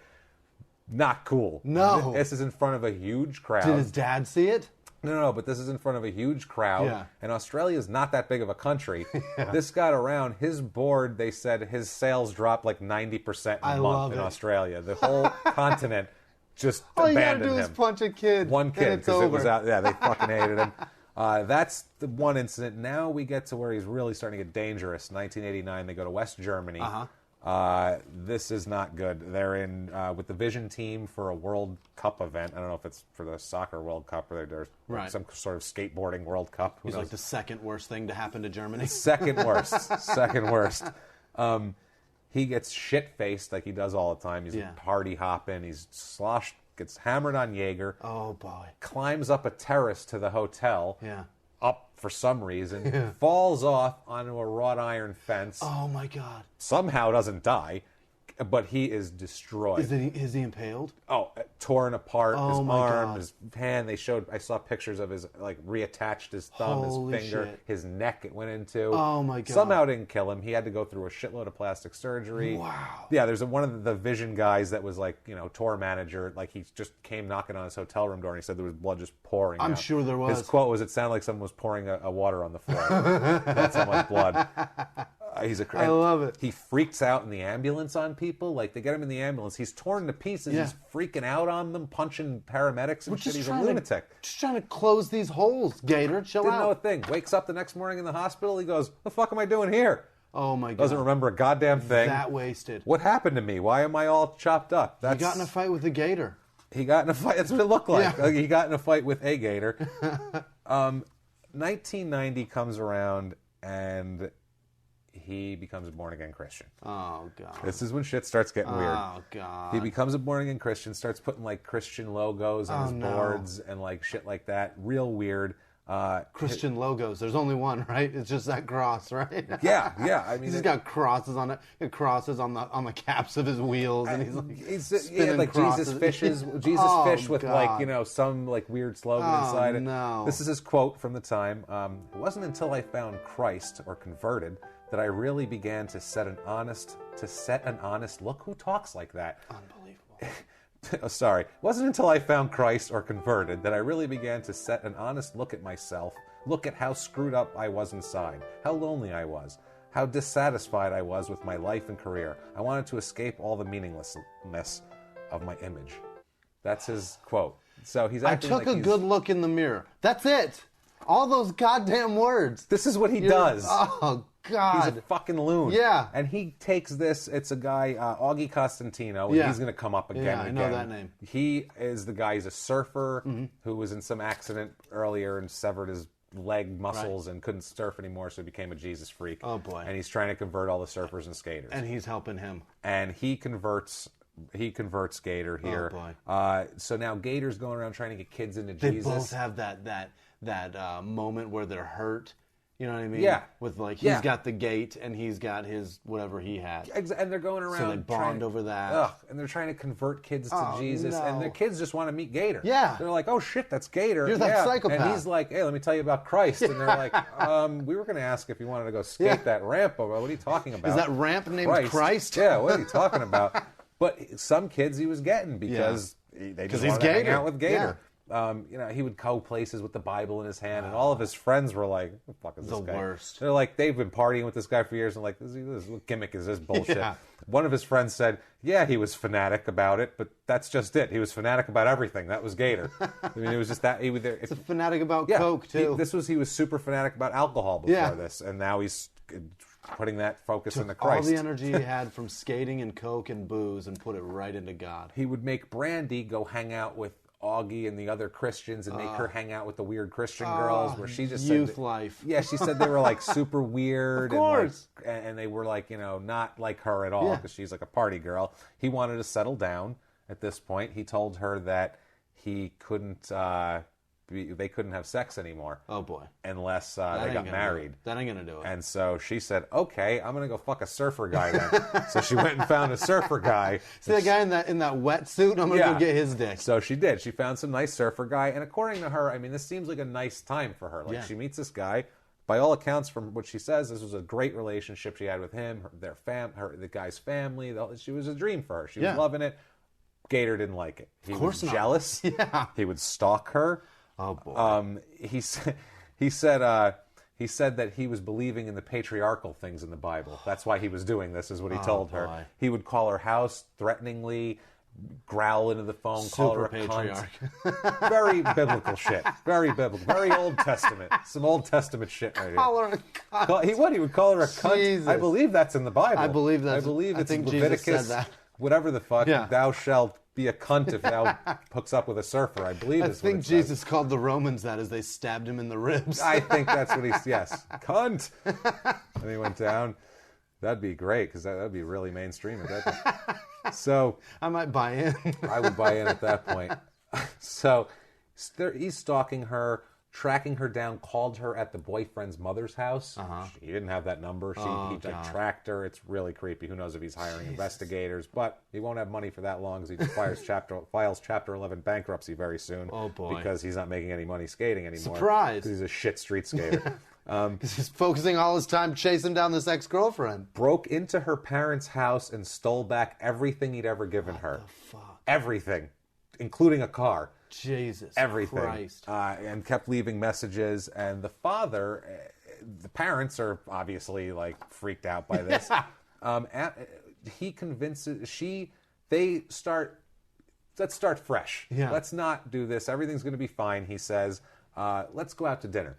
Not cool. No. This is in front of a huge crowd. Did his dad see it? No, but this is in front of a huge crowd. Yeah. And Australia is not that big of a country. This got around. His board, they said his sales dropped like 90% in a month in Australia. The whole continent just abandoned him. All you gotta do is punch a kid. One kid, because it was out. Yeah, they fucking hated him. That's the one incident. Now we get to where he's really starting to get dangerous. 1989, they go to West Germany. This is not good. They're in with the Vision team for a World Cup event. I don't know if it's for the soccer World Cup or there's some sort of skateboarding World Cup. He's like the second worst thing to happen to Germany. Second worst. Second worst. He gets shit-faced like he does all the time. He's party hopping. He's sloshed, gets hammered on Jaeger. Oh, boy. Climbs up a terrace to the hotel. Yeah. Up for some reason, falls off onto a wrought iron fence. Oh, my God. Somehow doesn't die, but he is destroyed. Is he impaled? Oh, torn apart. Oh, his my arm, God. his hand. I saw pictures of his, like, reattached his thumb, Holy his finger, shit. his neck it went into. Oh, my God. Somehow didn't kill him. He had to go through a shitload of plastic surgery. Wow. Yeah, there's one of the Vision guys that was like, tour manager. Like, he just came knocking on his hotel room door and he said there was blood just pouring I'm out. sure there was. His quote was, it sounded like someone was pouring a water on the floor. That's how much blood. I love it. He freaks out in the ambulance on people. Like, they get him in the ambulance. He's torn to pieces. Yeah. He's freaking out on them, punching paramedics and shit. He's a lunatic. Just trying to close these holes, Gator. Chill Didn't out. know a thing. Wakes up the next morning in the hospital. He goes, the fuck am I doing here? Oh, my God. Doesn't remember a goddamn thing. That wasted. What happened to me? Why am I all chopped up? He got in a fight with the Gator. He got in a fight. That's what it looked like. Yeah. He got in a fight with a Gator. 1990 comes around and he becomes a born-again Christian. Oh, God. This is when shit starts getting weird. Oh, God. He becomes a born-again Christian, starts putting, like, Christian logos on his boards and, like, shit like that. Real weird. Christian logos. There's only one, right? It's just that cross, right? Yeah. I mean, he's got crosses on it. Crosses on the caps of his wheels, and he's like crosses. Jesus fishes. Jesus fish with God. Some weird slogan inside it. No. This is his quote from the time. It wasn't until I found Christ or converted that I really began to set an honest look. Who talks like that? Unbelievable. Sorry. It wasn't until I found Christ or converted that I really began to set an honest look at myself, look at how screwed up I was inside, how lonely I was, how dissatisfied I was with my life and career. I wanted to escape all the meaninglessness of my image. That's his quote. So he's acting I took a good look in the mirror. That's it. All those goddamn words. This is what he does. Oh, God. He's a fucking loon. Yeah. And he takes this, it's a guy, Augie Costantino, and he's going to come up again Yeah, and I know again. that name. He is the guy, he's a surfer who was in some accident earlier and severed his leg muscles and couldn't surf anymore, so he became a Jesus freak. Oh, boy. And he's trying to convert all the surfers and skaters. And he's helping him. And he converts Gator here. Oh, boy. So now Gator's going around trying to get kids into They Jesus. both have that moment where they're hurt. You know what I mean? Yeah. With he's got the gate and he's got his whatever he had. And they're going around. So they bond over that. And they're trying to convert kids to Jesus. No. And their kids just want to meet Gator. Yeah. They're like, oh shit, that's Gator. You're that psychopath. And he's like, hey, let me tell you about Christ. And they're like, we were going to ask if you wanted to go skate that ramp over. What are you talking about? Is that ramp named Christ? Yeah, what are you talking about? But some kids he was getting because they just wanted to hang out with Gator. Yeah. He would go places with the Bible in his hand, and all of his friends were like, "What the fuck is this guy?" The worst. They're like, they've been partying with this guy for years, and like, what gimmick is this bullshit? Yeah. One of his friends said, "Yeah, he was fanatic about it, but that's just it. He was fanatic about everything. That was Gator. I mean, it was just that he was there." He's a fanatic about Coke too. He was super fanatic about alcohol before this, and now he's putting that focus into Christ. All the energy he had from skating and Coke and booze and put it right into God. He would make Brandy go hang out with Augie and the other Christians and make her hang out with the weird Christian girls where she just youth said life. Yeah, she said they were like super weird. Of course. And they were like, not like her at all because she's like a party girl. He wanted to settle down at this point. He told her that he couldn't, they couldn't have sex anymore. Oh boy. Unless they got married. That ain't gonna do it. And so she said, okay, I'm going to go fuck a surfer guy then. So she went and found a surfer guy. See the guy in that wetsuit? I'm going to go get his dick. So she did. She found some nice surfer guy. And according to her, I mean, this seems like a nice time for her. She meets this guy. By all accounts, from what she says, this was a great relationship she had with him, the guy's family. She was a dream for her. She was loving it. Gator didn't like it. He was jealous. Yeah. He would stalk her. Oh boy. He said that he was believing in the patriarchal things in the Bible. That's why he was doing this, is what he told her. Boy. He would call her house threateningly, growl into the phone, call her a cunt. Very biblical shit. Very biblical. Very Old Testament. Some Old Testament shit right here. Call her a cunt. He would call her a cunt. Jesus. I believe that's in the Bible. I believe it's Leviticus. Jesus said that. Whatever the fuck. Yeah. Thou shalt be a cunt if thou hooks up with a surfer. I believe I is what think it Jesus says. called the Romans that as they stabbed him in the ribs. I think that's what yes, cunt. And he went down. That'd be great because that'd be really mainstream at that point. So I might buy in. I would buy in at that point. So he's stalking her, tracking her down, called her at the boyfriend's mother's house. He didn't have that number. He tracked her. It's really creepy. Who knows if he's hiring investigators, but he won't have money for that long because he files Chapter 11 bankruptcy very soon. Oh, boy. Because he's not making any money skating anymore. Surprise. Because he's a shit street skater. He's focusing all his time chasing down this ex-girlfriend. Broke into her parents' house and stole back everything he'd ever given her. What the fuck? Everything, including a car. Jesus Everything. Christ. And kept leaving messages. And the father, the parents are obviously like freaked out by this. He convinces, let's start fresh. Yeah. Let's not do this. Everything's going to be fine, he says. Let's go out to dinner.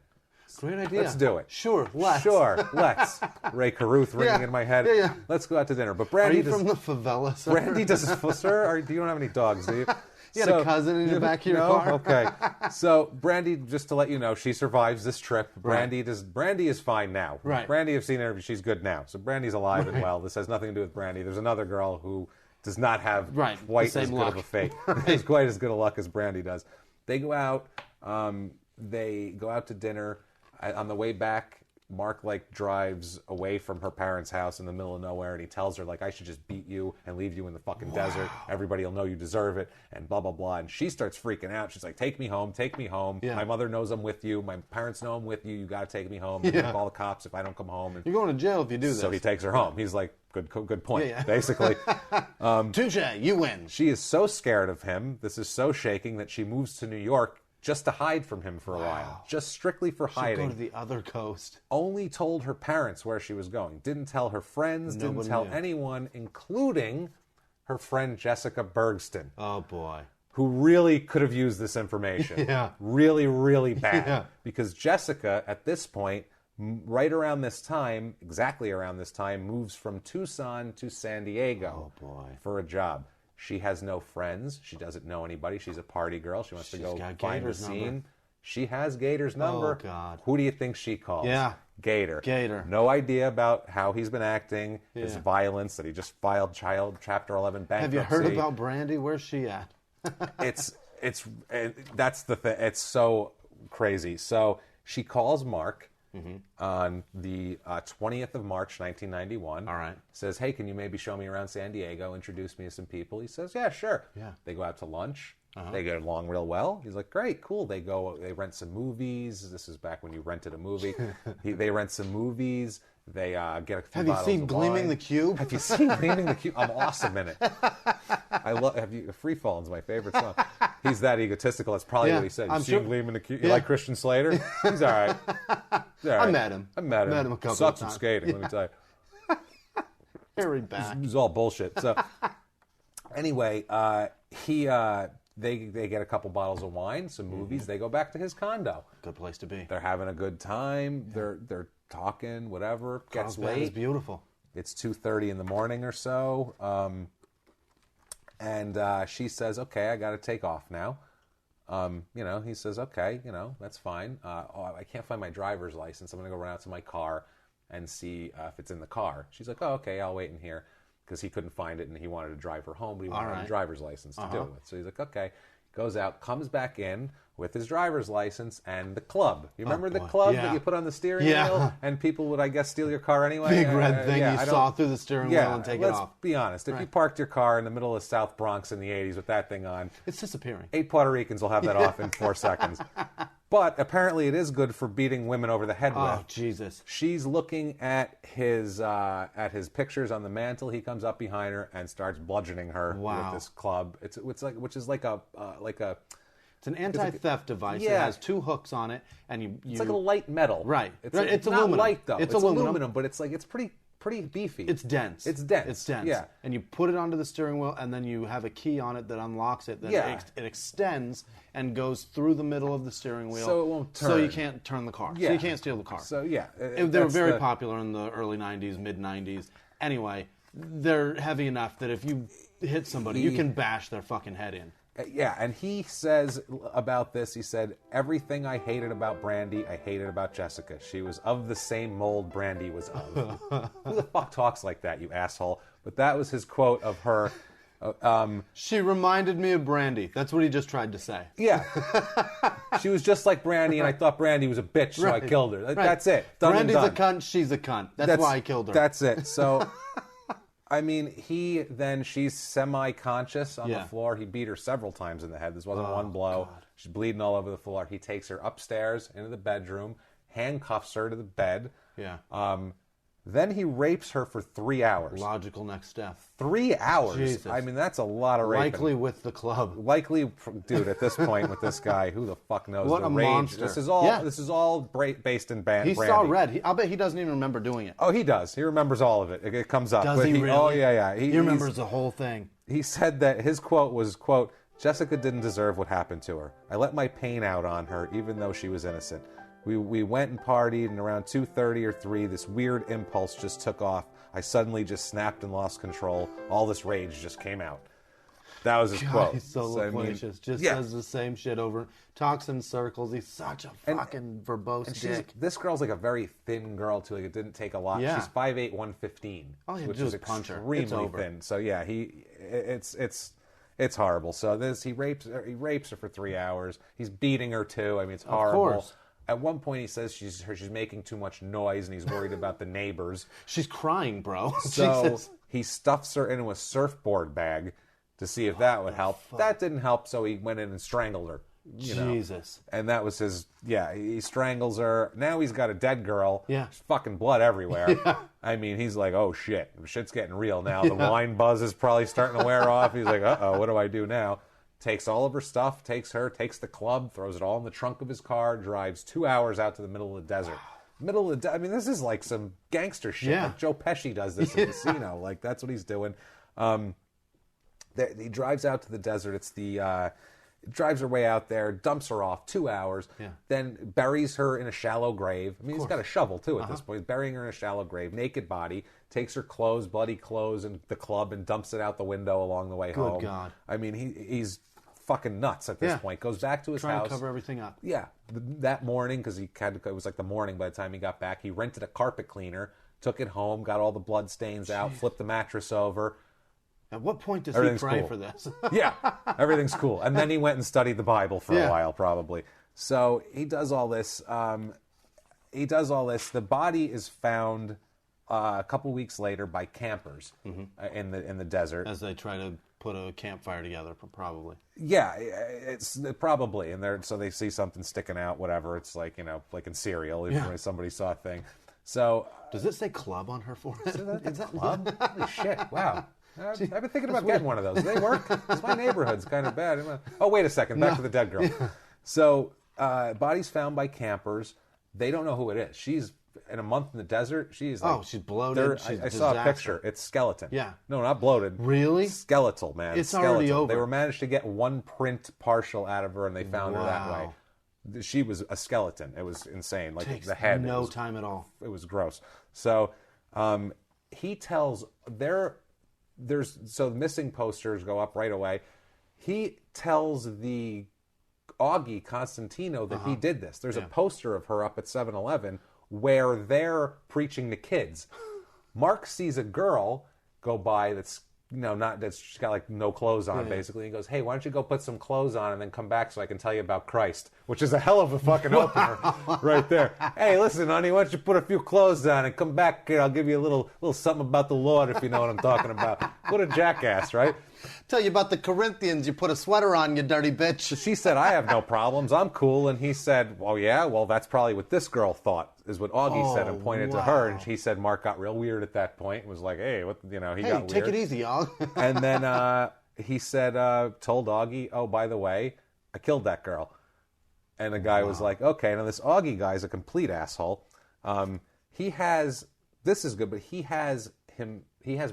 Great idea. Let's do it. Sure, let's. Sure, let's. Ray Caruth ringing in my head. Yeah. Let's go out to dinner. But Are Brandy you from the favela, sir? Brandy does, sir, you don't have any dogs, do you? You got a cousin in the back of your car? Okay. So Brandy, just to let you know, she survives this trip. Brandy is fine now. Right. Brandy, I've seen her, she's good now. So Brandy's alive and well. This has nothing to do with Brandy. There's another girl who does not have quite as good of a fate. It's quite as good a luck as Brandy does. They go out. they go out to dinner. On the way back, Mark drives away from her parents' house in the middle of nowhere, and he tells her I should just beat you and leave you in the fucking desert. Everybody will know you deserve it, and blah blah blah. And she starts freaking out. She's like, "Take me home, take me home. Yeah. My mother knows I'm with you. My parents know I'm with you. You got to take me home. Yeah. Call the cops if I don't come home." And you're going to jail if you do this. So he takes her home. He's like, "Good point." Yeah. Basically, touche, you win. She is so scared of him. This is so shaking that she moves to New York just to hide from him for a while. Just strictly for hiding. She'd go to the other coast. Only told her parents where she was going. Didn't tell her friends. Nobody didn't tell anyone, including her friend Jessica Bergston. Oh, boy. Who really could have used this information. Yeah. Really, really bad. Yeah. Because Jessica, at this point, right around this time, exactly around this time, moves from Tucson to San Diego. Oh, boy. For a job. She has no friends. She doesn't know anybody. She's a party girl. She wants to go find a scene. Number. She has Gator's number. Oh, God. Who do you think she calls? Yeah. Gator. Gator. No idea about how he's been acting, his violence, that he just filed Chapter 11 bankruptcy. Have you heard about Brandy? Where's she at? That's the thing. It's so crazy. So she calls Mark. On the 20th of March, 1991. All right. Says, "Hey, can you maybe show me around San Diego, introduce me to some people?" He says, "Yeah, sure." Yeah. They go out to lunch. They get along real well. He's like, "Great, cool." They rent some movies. This is back when you rented a movie. They rent some movies. They get a few Have you bottles seen of Gleaming wine. the Cube? Have you seen Gleaming the Cube? I'm awesome in it. I love. Free Falling's my favorite song. He's that egotistical. That's probably what he said. You seen Gleaming the Cube? You like Christian Slater? He's all right. I met him. I met him a couple Sucks of times. at skating, let me tell you. Very back. It was all bullshit. So anyway, they get a couple bottles of wine, some movies. They go back to his condo. Good place to be. They're having a good time. Yeah. They're talking, whatever. Gets late. It's beautiful. It's 2:30 in the morning or so. And she says, "Okay, I got to take off now." He says, "Okay, that's fine. I can't find my driver's license. I'm going to go run out to my car and see if it's in the car." She's like, "Oh, okay, I'll wait in here," because he couldn't find it and he wanted to drive her home, but he wanted a driver's license to do it. So he's like, "Okay." Goes out, comes back in with his driver's license and the club. You remember the club that you put on the steering wheel? And people would, I guess, steal your car anyway? Big red thing you saw through the steering wheel and take it off. Let's be honest. If you parked your car in the middle of South Bronx in the 80s with that thing on... It's disappearing. 8 Puerto Ricans will have that off in 4 seconds. But apparently it is good for beating women over the head with. Oh, Jesus. She's looking at his pictures on the mantle. He comes up behind her and starts bludgeoning her with this club. It's like a it's an anti-theft device. It has 2 hooks on it, and it's like a light metal. Right. It's not aluminum. Light though. It's aluminum, but it's pretty beefy. It's dense. It's dense. Yeah. And you put it onto the steering wheel, and then you have a key on it that unlocks it. Then it extends and goes through the middle of the steering wheel. So it won't turn. So you can't turn the car. Yeah. So you can't steal the car. So they were very popular in the early 90s, mid-90s. Anyway, they're heavy enough that if you hit somebody, you can bash their fucking head in. Yeah, and he says about this, he said, "Everything I hated about Brandy, I hated about Jessica. She was of the same mold Brandy was of." Who the fuck talks like that, you asshole? But that was his quote of her. She reminded me of Brandy. That's what he just tried to say. Yeah. She was just like Brandy, and I thought Brandy was a bitch, so I killed her. That's it. Brandy's a cunt, she's a cunt. That's why I killed her. That's it. So... I mean, she's semi-conscious on the floor. He beat her several times in the head. This wasn't one blow. God. She's bleeding all over the floor. He takes her upstairs into the bedroom, handcuffs her to the bed. Yeah. Then he rapes her for 3 hours. Logical next step. 3 hours? Jesus. I mean, that's a lot of raping. Likely with the club. Dude, at this point with this guy, who the fuck knows what the a rage. Monster. This is all based in Brandy. He saw red. I'll bet he doesn't even remember doing it. Oh, he does. He remembers all of it. It comes up. Does he really? Oh, yeah. He remembers the whole thing. He said that his quote was, quote, "Jessica didn't deserve what happened to her. I let my pain out on her, even though she was innocent. We went and partied, and around 2:30 or 3, this weird impulse just took off. I suddenly just snapped and lost control. All this rage just came out." That was his quote. He's so loquacious. Says the same shit over. Talks in circles. He's such a fucking verbose dick. This girl's like a very thin girl, too. Like, it didn't take a lot. Yeah. She's 5'8", 115. All you have which to do is is punch her. extremely It's over. thin. So, yeah, it's It's horrible. So he rapes her for 3 hours. He's beating her too. I mean, it's horrible. Of course. At one point, he says she's making too much noise, and he's worried about the neighbors. She's crying, bro. So Jesus. he stuffs her into a surfboard bag to see if that would help. Fuck. That didn't help, so he went in and strangled her. Jesus. And that was his, he strangles her. Now he's got a dead girl. Yeah. There's fucking blood everywhere. Yeah. I mean, he's like, oh shit, shit's getting real now. The wine buzz is probably starting to wear off. He's like, uh-oh, what do I do now? Takes all of her stuff, takes the club, throws it all in the trunk of his car, drives 2 hours out to the middle of the desert. I mean, this is like some gangster shit. Yeah. Like Joe Pesci does this in Casino. Like, that's what he's doing. He drives out to the desert. It's drives her way out there, dumps her off 2 hours, then buries her in a shallow grave. I mean, he's got a shovel, too, at this point. He's burying her in a shallow grave, naked body, takes her clothes, bloody clothes, and the club, and dumps it out the window along the way home. Good God. I mean, he's fucking nuts at this point. Goes back to his house. Trying to cover everything up. Yeah. That morning, because it was like the morning by the time he got back, he rented a carpet cleaner, took it home, got all the blood stains out, flipped the mattress over. At what point does he pray for this? Yeah, everything's cool. And then he went and studied the Bible for a while, probably. So he does all this. The body is found a couple weeks later by campers in the desert. As they try to put a campfire together, probably. Yeah, it's probably. And so they see something sticking out, whatever. It's like, like in Serial, somebody saw a thing. So does it say club on her forehead? Is that club? Holy shit, wow. I've been thinking about getting one of those. Do they work? Because my neighborhood's kind of bad. Oh, wait a second. Back to the dead girl. So, body's found by campers. They don't know who it is. She's in a month in the desert. She's like, she's bloated. I saw a picture. It's skeleton. Yeah. No, not bloated. Really? Skeletal, man. It's skeletal. already over. They were managed to get one print partial out of her, and they found her that way. She was a skeleton. It was insane. Like Takes the head. No time at all. It was gross. So, he tells so the missing posters go up right away. He tells the Augie Constantino that he did this. There's a poster of her up at 7-Eleven where they're preaching to kids. Mark sees a girl go by that's she's got like no clothes on basically. He goes, hey, why don't you go put some clothes on and then come back so I can tell you about Christ, which is a hell of a fucking opener right there. Hey, listen, honey, why don't you put a few clothes on and come back here? I'll give you a little something about the Lord if you know what I'm talking about. What a jackass, right? Tell you about the Corinthians. You put a sweater on, you dirty bitch. She said, I have no problems. I'm cool. And he said, oh, yeah? Well, that's probably what this girl thought, is what Augie said, and pointed to her. And he said Mark got real weird at that point. Was like, hey, what? He got weird. Take it easy, y'all. And then he said, told Augie, oh, by the way, I killed that girl. And the guy was like, okay. Now, this Augie guy is a complete asshole. This is good, but he has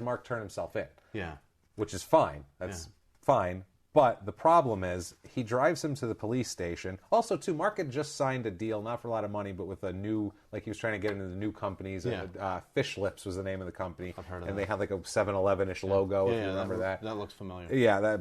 Mark turn himself in. Yeah. Which is fine. That's fine. But the problem is he drives him to the police station. Also, too, Mark had just signed a deal, not for a lot of money, but with a new, like he was trying to get into the new companies. Yeah. Fish Lips was the name of the company. I've heard of and that. they had like a 7-Eleven-ish logo, if you remember that. That looks familiar. Yeah,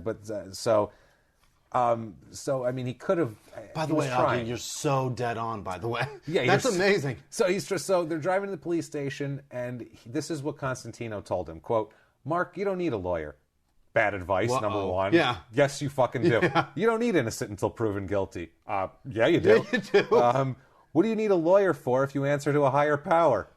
so I mean, he could have. By the way, Augie, you're so dead on. By the way, yeah, that's amazing. So they're driving to the police station, and this is what Constantino told him: "Quote, Mark, you don't need a lawyer. Bad advice, number one. Yeah. Yes, you fucking do. Yeah. You don't need innocent until proven guilty. Yeah, you do. Yeah, you do. What do you need a lawyer for if you answer to a higher power?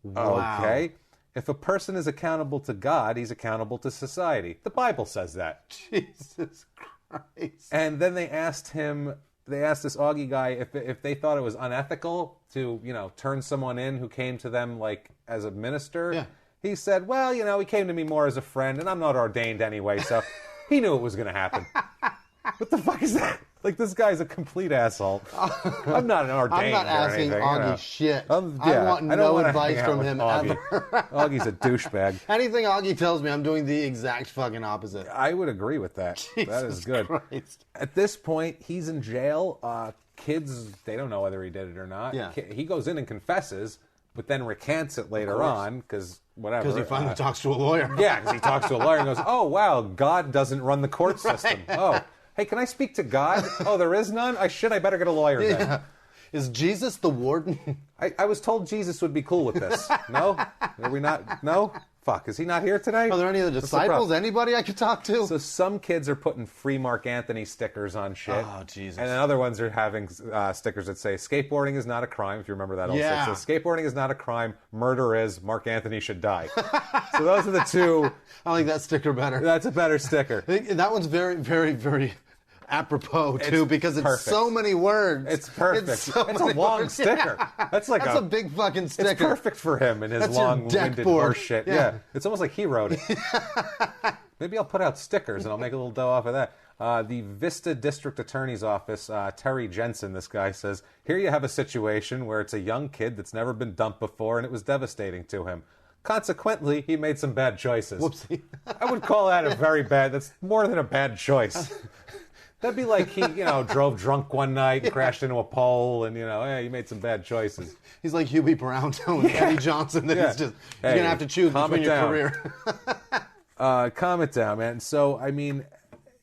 Wow. Okay. If a person is accountable to God, he's accountable to society. The Bible says that. Jesus Christ. And then they asked this Augie guy if they thought it was unethical to, turn someone in who came to them like as a minister. Yeah. He said, well, he came to me more as a friend, and I'm not ordained anyway, so he knew it was going to happen. What the fuck is that? Like, this guy's a complete asshole. I'm not an ordained I'm not asking anything, Augie shit. I want no advice from him ever. Augie's a douchebag. Anything Augie tells me, I'm doing the exact fucking opposite. I would agree with that. That is good. Christ. At this point, he's in jail. Kids, they don't know whether he did it or not. Yeah. He goes in and confesses, but then recants it later on, because whatever. Because he finally talks to a lawyer. Yeah, because he talks to a lawyer and goes, oh, wow, God doesn't run the court system. Oh, hey, can I speak to God? Oh, there is none? I better get a lawyer then. Is Jesus the warden? I was told Jesus would be cool with this. No? Are we not? No? Fuck, is he not here today? Are there any of the disciples? Anybody I could talk to? So some kids are putting free Mark Anthony stickers on shit. Oh, Jesus. And then other ones are having stickers that say, skateboarding is not a crime, if you remember that old Yeah. stick. So skateboarding is not a crime, murder is, Mark Anthony should die. So those are the two. I like that sticker better. That's a better sticker. That one's very, very, very apropos, too, because it's perfect. so many words. It's perfect. It's a long sticker. Yeah. That's like a big fucking sticker. It's perfect for him and his That's your long-winded deck board. horse shit. Yeah. It's almost like he wrote it. Maybe I'll put out stickers and I'll make a little dough off of that. The Vista District Attorney's Office, Terry Jensen, this guy says, here you have a situation where it's a young kid that's never been dumped before and it was devastating to him. Consequently, he made some bad choices. Whoopsie. I would call that a very bad, that's more than a bad choice. That'd be like he, drove drunk one night and crashed into a pole and, he made some bad choices. He's like Hubie Brownstone and Eddie Johnson. That he's just, you're going to have to choose between your career. Calm it down, man. So, I mean,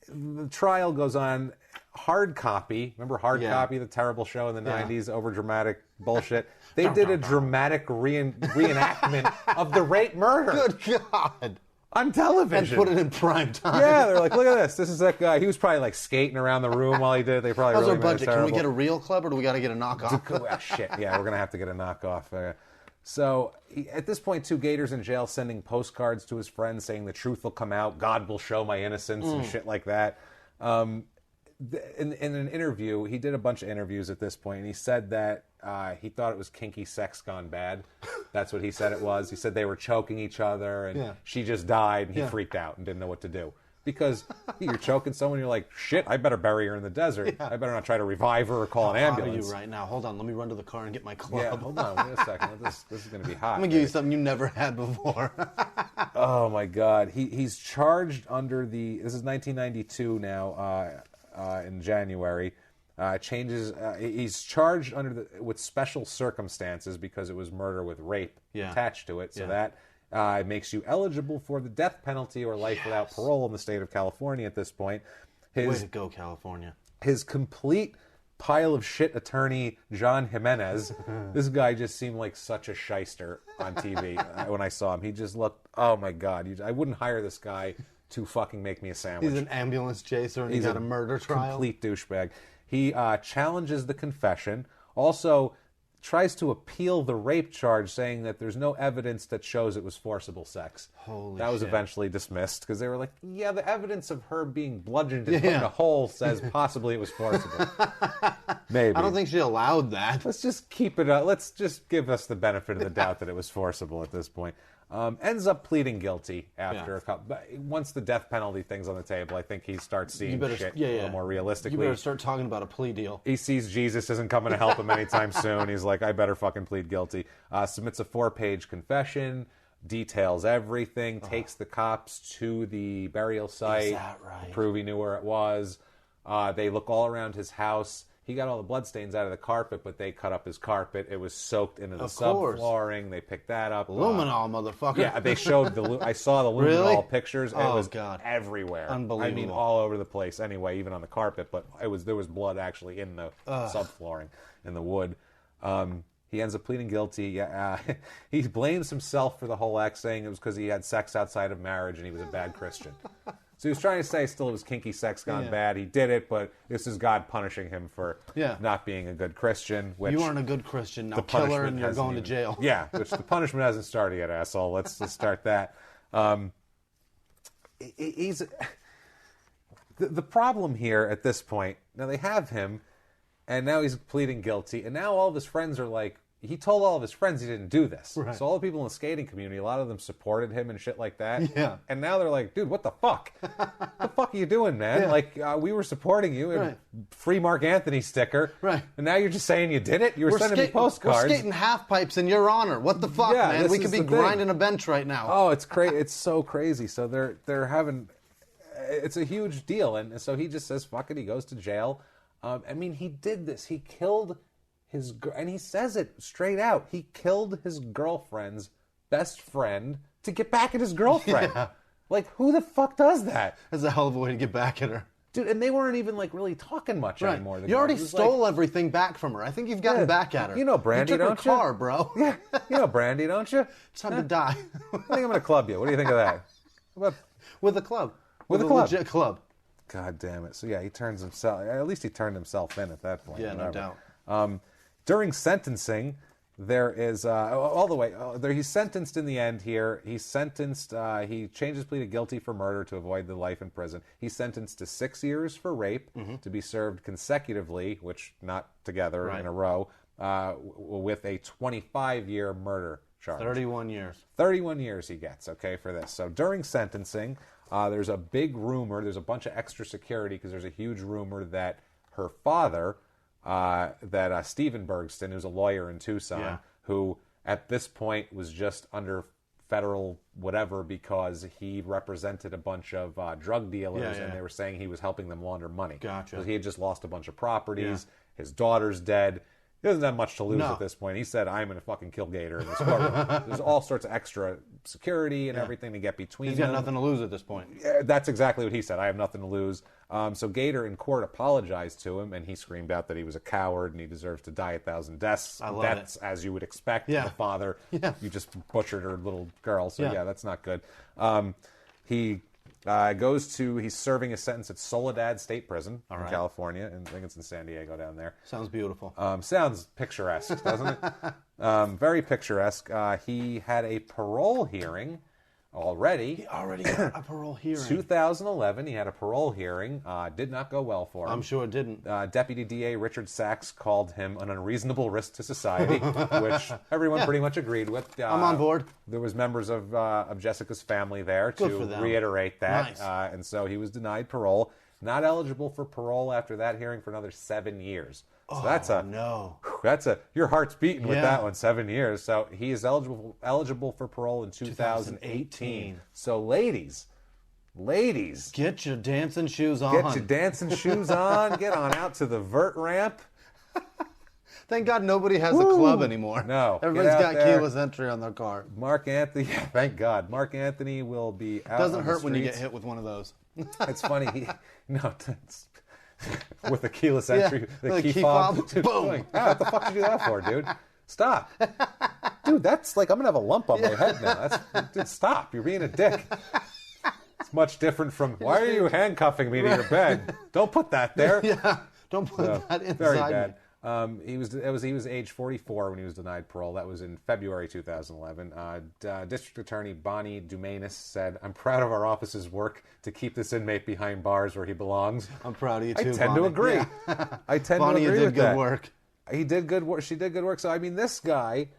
the trial goes on. Hard Copy, remember Hard Copy, the terrible show in the 90s, overdramatic bullshit? They did a dramatic reenactment of the rape murder. Good God. On television. And put it in prime time. Yeah, they're like, look at this. This is that guy. He was probably like skating around the room while he did it. They probably How's really our budget? Can we get a real club or do we got to get a knockoff? Shit, yeah, we're going to have to get a knockoff. So at this point, too, Gator's in jail sending postcards to his friends saying the truth will come out, God will show my innocence and shit like that. In an interview, he did a bunch of interviews at this point, and he said that he thought it was kinky sex gone bad. That's what he said it was. He said they were choking each other, and she just died, and he freaked out and didn't know what to do. Because you're choking someone, you're like, shit, I better bury her in the desert. I better not try to revive her or call an ambulance. How are you right now? Hold on, let me run to the car and get my club. Yeah, hold on, wait a second. This is going to be hot. I'm going to give you something you never had before. Oh, my God. He's charged under this is 1992 now, in January. He's charged with special circumstances because it was murder with rape attached to it. So that makes you eligible for the death penalty or life without parole in the state of California at this point. Way to go, California. His complete pile of shit attorney, John Jimenez, this guy just seemed like such a shyster on TV when I saw him. He just looked, oh my God, I wouldn't hire this guy to fucking make me a sandwich. He's an ambulance chaser and he's got a murder trial. Complete douchebag. He challenges the confession. Also tries to appeal the rape charge, saying that there's no evidence that shows it was forcible sex. That was eventually dismissed because they were like, yeah, the evidence of her being bludgeoned and put in a hole says possibly it was forcible. Maybe. I don't think she allowed that. Let's just keep it up. Let's just give us the benefit of the doubt that it was forcible at this point. Ends up pleading guilty after a couple. But once the death penalty thing's on the table, I think he starts seeing shit a little more realistically. You better start talking about a plea deal. He sees Jesus isn't coming to help him anytime soon. He's like, I better fucking plead guilty. Submits a 4-page confession, details everything, takes the cops to the burial site, Is that right? prove he knew where it was. They look all around his house. He got all the bloodstains out of the carpet, but they cut up his carpet. It was soaked into the subflooring. They picked that up. Luminol, motherfucker. Yeah, they showed I saw the luminol pictures. Oh, it was God. everywhere. Unbelievable. I mean, all over the place. Anyway, even on the carpet, but there was blood actually in the subflooring, in the wood. He ends up pleading guilty. He blames himself for the whole act, saying it was because he had sex outside of marriage and he was a bad Christian. So he was trying to say still it was kinky sex gone bad. He did it, but this is God punishing him for not being a good Christian. Which you aren't a good Christian. Now kill her and you're going to jail. Yeah, which the punishment hasn't started yet, asshole. Let's start that. He's the problem here at this point. Now they have him, and now he's pleading guilty, and now all of his friends are like, he told all of his friends he didn't do this. Right. So all the people in the skating community, a lot of them supported him and shit like that. Yeah. And now they're like, dude, what the fuck? What the fuck are you doing, man? Yeah. Like, we were supporting you. Right. Free Mark Anthony sticker. Right. And now you're just saying you did it? You were sending me postcards. We're skating half pipes in your honor. What the fuck, man? We could be grinding a bench right now. Oh, it's crazy. It's so crazy. So they're having... It's a huge deal. And so he just says, fuck it. He goes to jail. I mean, he did this. He killed... and he says it straight out. He killed his girlfriend's best friend to get back at his girlfriend. Yeah. Like, who the fuck does that? That's a hell of a way to get back at her. Dude, and they weren't even like really talking much anymore. You already stole everything back from her. I think you've gotten back at her. You know Brandy, don't you? You took her car, bro. Yeah, you know Brandy, don't you? It's time to die. I think I'm going to club you. What do you think of that? With a club. With a club. Legit club. God damn it. So yeah, he turns himself, at least he turned himself in at that point. Yeah, whatever. no doubt. During sentencing, there is, all the way, he's sentenced in the end here. He's sentenced, he changed his plea to guilty for murder to avoid the life in prison. He's sentenced to 6 years for rape to be served consecutively, which not together in a row, with a 25-year murder charge. 31 years. 31 years he gets, okay, for this. So during sentencing, there's a big rumor, there's a bunch of extra security because there's a huge rumor that her father, Stephen Bergston, who's a lawyer in Tucson, who at this point was just under federal whatever because he represented a bunch of drug dealers and they were saying he was helping them launder money. Gotcha. So he had just lost a bunch of properties. His daughter's dead. He doesn't have much to lose at this point. He said, I'm going to fucking kill Gator in this courtroom. There's all sorts of extra security and everything to get between them. He's got nothing to lose at this point. Yeah, that's exactly what he said. I have nothing to lose. So Gator in court apologized to him, and he screamed out that he was a coward and he deserves to die 1,000 deaths. That's as you would expect from a father. Yeah. You just butchered her little girl, so that's not good. He he's serving his sentence at Soledad State Prison in California, and I think it's in San Diego down there. Sounds beautiful. Sounds picturesque, doesn't it? Very picturesque. He had a parole hearing already. He already got a parole hearing. 2011, he had a parole hearing. Did not go well for him. I'm sure it didn't. Deputy DA Richard Sachs called him an unreasonable risk to society, which everyone pretty much agreed with. I'm on board. There was members of Jessica's family there to reiterate that. Nice. And so he was denied parole. Not eligible for parole after that hearing for another 7 years. So that's your heart's beating with that one, 7 years. So he is eligible for parole in 2018. So ladies, get your dancing shoes on. Get your dancing shoes on. Get on out to the vert ramp. Thank God nobody has a club anymore. No. Everybody's got keyless entry on their car. Mark Anthony, thank God. Mark Anthony will be out. Doesn't hurt when you get hit with one of those. It's funny. With the keyless entry, the key fob. Boom. What the fuck did you do that for, dude? Stop. Dude, that's like, I'm going to have a lump on my head now. Dude, stop. You're being a dick. It's much different from, why are you handcuffing me to your bed? Don't put that there. Yeah. Don't put that inside very bad. He was age 44 when he was denied parole. That was in February 2011. District Attorney Bonnie Dumanis said, "I'm proud of our office's work to keep this inmate behind bars where he belongs." I'm proud of you too, I tend Bonnie. to agree. Yeah. I tend Bonnie, to agree with that. Bonnie did good work. He did good work. She did good work. So, I mean, this guy,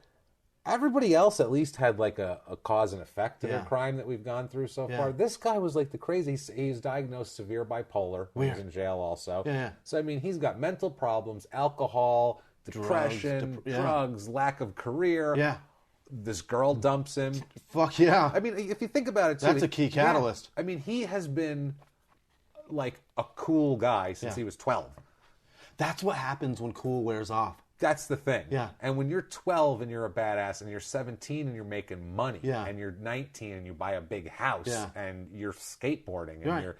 everybody else at least had like a cause and effect to their crime that we've gone through so far. This guy was like the crazy. He's diagnosed severe bipolar. He was in jail also. Yeah. So, I mean, he's got mental problems, alcohol, depression, drugs, lack of career. Yeah. This girl dumps him. Fuck yeah. I mean, if you think about it, too. That's a key catalyst. Yeah. I mean, he has been like a cool guy since he was 12. That's what happens when cool wears off. That's the thing. Yeah. And when you're 12 and you're a badass and you're 17 and you're making money and you're 19 and you buy a big house and you're skateboarding and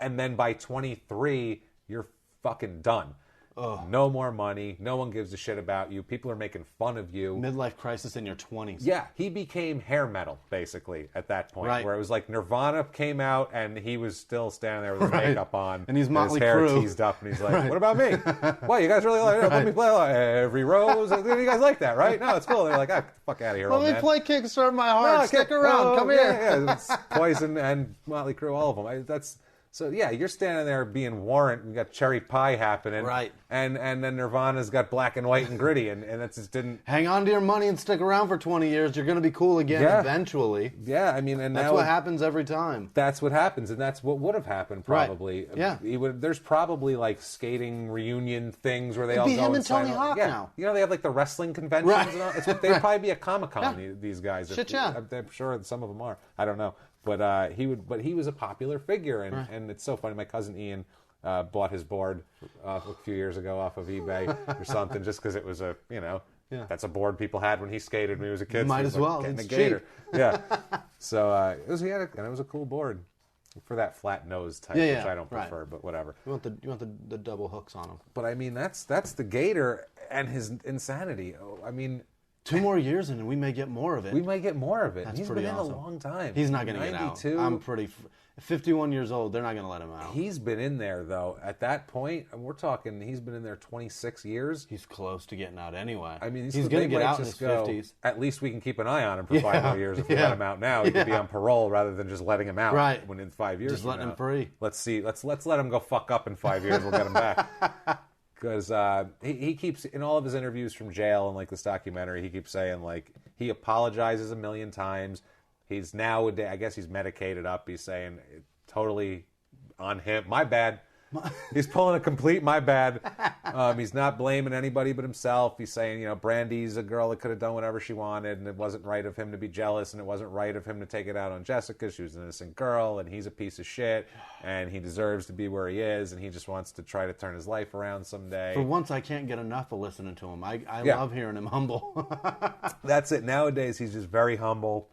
and then by 23 you're fucking done. Ugh. No more money. No one gives a shit about you. People are making fun of you. Midlife crisis in your 20s. Yeah, he became hair metal, basically, at that point. Where it was like Nirvana came out, and he was still standing there with his makeup on. And he's Motley his hair Crue. teased up, and he's like, what about me? What, you guys really like it? Let me play Every Rose? You guys like that, right? No, it's cool. They're like, get the fuck out of here, old man. Let me play Kickstart My Heart. Stick around. Come here. Yeah, it's Poison and Motley Crue, all of them. So, yeah, you're standing there being Warrant, and you got Cherry Pie happening. Right. And then Nirvana's got Black and White and Gritty, and that just didn't... Hang on to your money and stick around for 20 years. You're going to be cool again eventually. Yeah, I mean, and that's what happens every time. That's what happens, and that's what would have happened, probably. Right. Yeah. There's probably, like, skating reunion things where they all be go him and Tony Hawk now. You know, they have, like, the wrestling conventions and all. They'd probably be a Comic-Con, these guys. Shit, yeah. I'm sure some of them are. I don't know. But he was a popular figure, and it's so funny. My cousin Ian bought his board a few years ago off of eBay or something, just because it was that's a board people had when he skated when he was a kid. Might so as well. Getting It's a Gator. cheap. Yeah. So it was a cool board. For that flat nose type, Yeah, which I don't prefer, but whatever. You want the double hooks on him. But I mean, that's the Gator and his insanity. I mean, 2 more years and we may get more of it. we might get more of it. That's He's pretty been awesome. in a long time. He's not going to get out. I'm 51 years old. They're not going to let him out. He's been in there, though. At that point, and we're talking, he's been in there 26 years. He's close to getting out anyway. I mean, he's going to get out in his 50s. At least we can keep an eye on him for 5 more years. If we let him out now, he could be on parole rather than just letting him out. Right. When in 5 years, just letting him free. Let's see. Let's let him go fuck up in 5 years. We'll get him back. Because he keeps, in all of his interviews from jail and like this documentary, he keeps saying like he apologizes a million times. He's nowadays, I guess he's medicated up. He's saying totally on him. My bad. He's pulling a complete my bad. He's not blaming anybody but himself. He's saying, Brandy's a girl that could have done whatever she wanted, and it wasn't right of him to be jealous, and it wasn't right of him to take it out on Jessica. She was an innocent girl, and he's a piece of shit, and he deserves to be where he is, and he just wants to try to turn his life around someday. For once, I can't get enough of listening to him. I love hearing him humble. That's it. Nowadays, he's just very humble.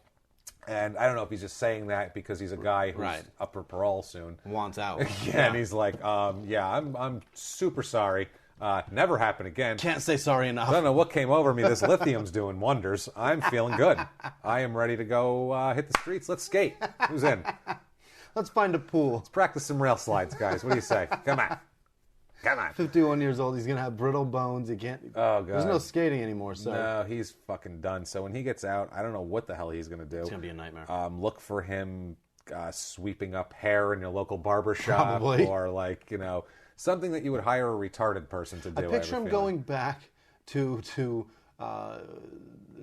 And I don't know if he's just saying that because he's a guy who's up for parole soon. Wants out. And he's like, I'm super sorry. Never happen again. Can't say sorry enough. I don't know what came over me. This lithium's doing wonders. I'm feeling good. I am ready to go hit the streets. Let's skate. Who's in? Let's find a pool. Let's practice some rail slides, guys. What do you say? Come on. 51 years old. He's going to have brittle bones. He can't. Oh, God. There's no skating anymore. So no, he's fucking done. So when he gets out, I don't know what the hell he's going to do. It's going to be a nightmare. Look for him sweeping up hair in your local barber shop. Probably. Or like, something that you would hire a retarded person to do. I picture him going back to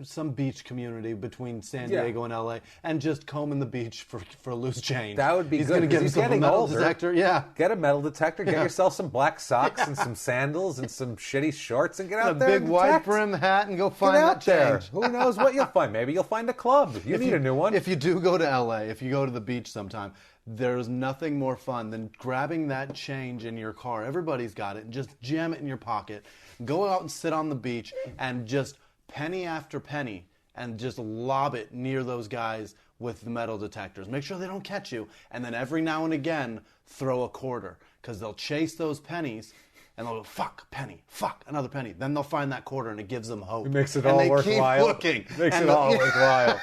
some beach community between San Diego and LA and just combing the beach for loose change. That would be he's good. He's going to get himself a metal older. detector. Yeah. Get a metal detector. Get yourself some black socks and some sandals and some shitty shorts and get out there. A big wide brim hat and go find out that change. Who knows what you'll find? Maybe you'll find a club. You need a new one. If you do go to LA, if you go to the beach sometime, there's nothing more fun than grabbing that change in your car. Everybody's got it. And just jam it in your pocket. Go out and sit on the beach and just penny after penny and just lob it near those guys with the metal detectors. Make sure they don't catch you. And then every now and again, throw a quarter. Because they'll chase those pennies and they'll go, fuck, penny, fuck, another penny. Then they'll find that quarter and it gives them hope. It makes it and all they worthwhile. Keep looking. Makes it all worthwhile.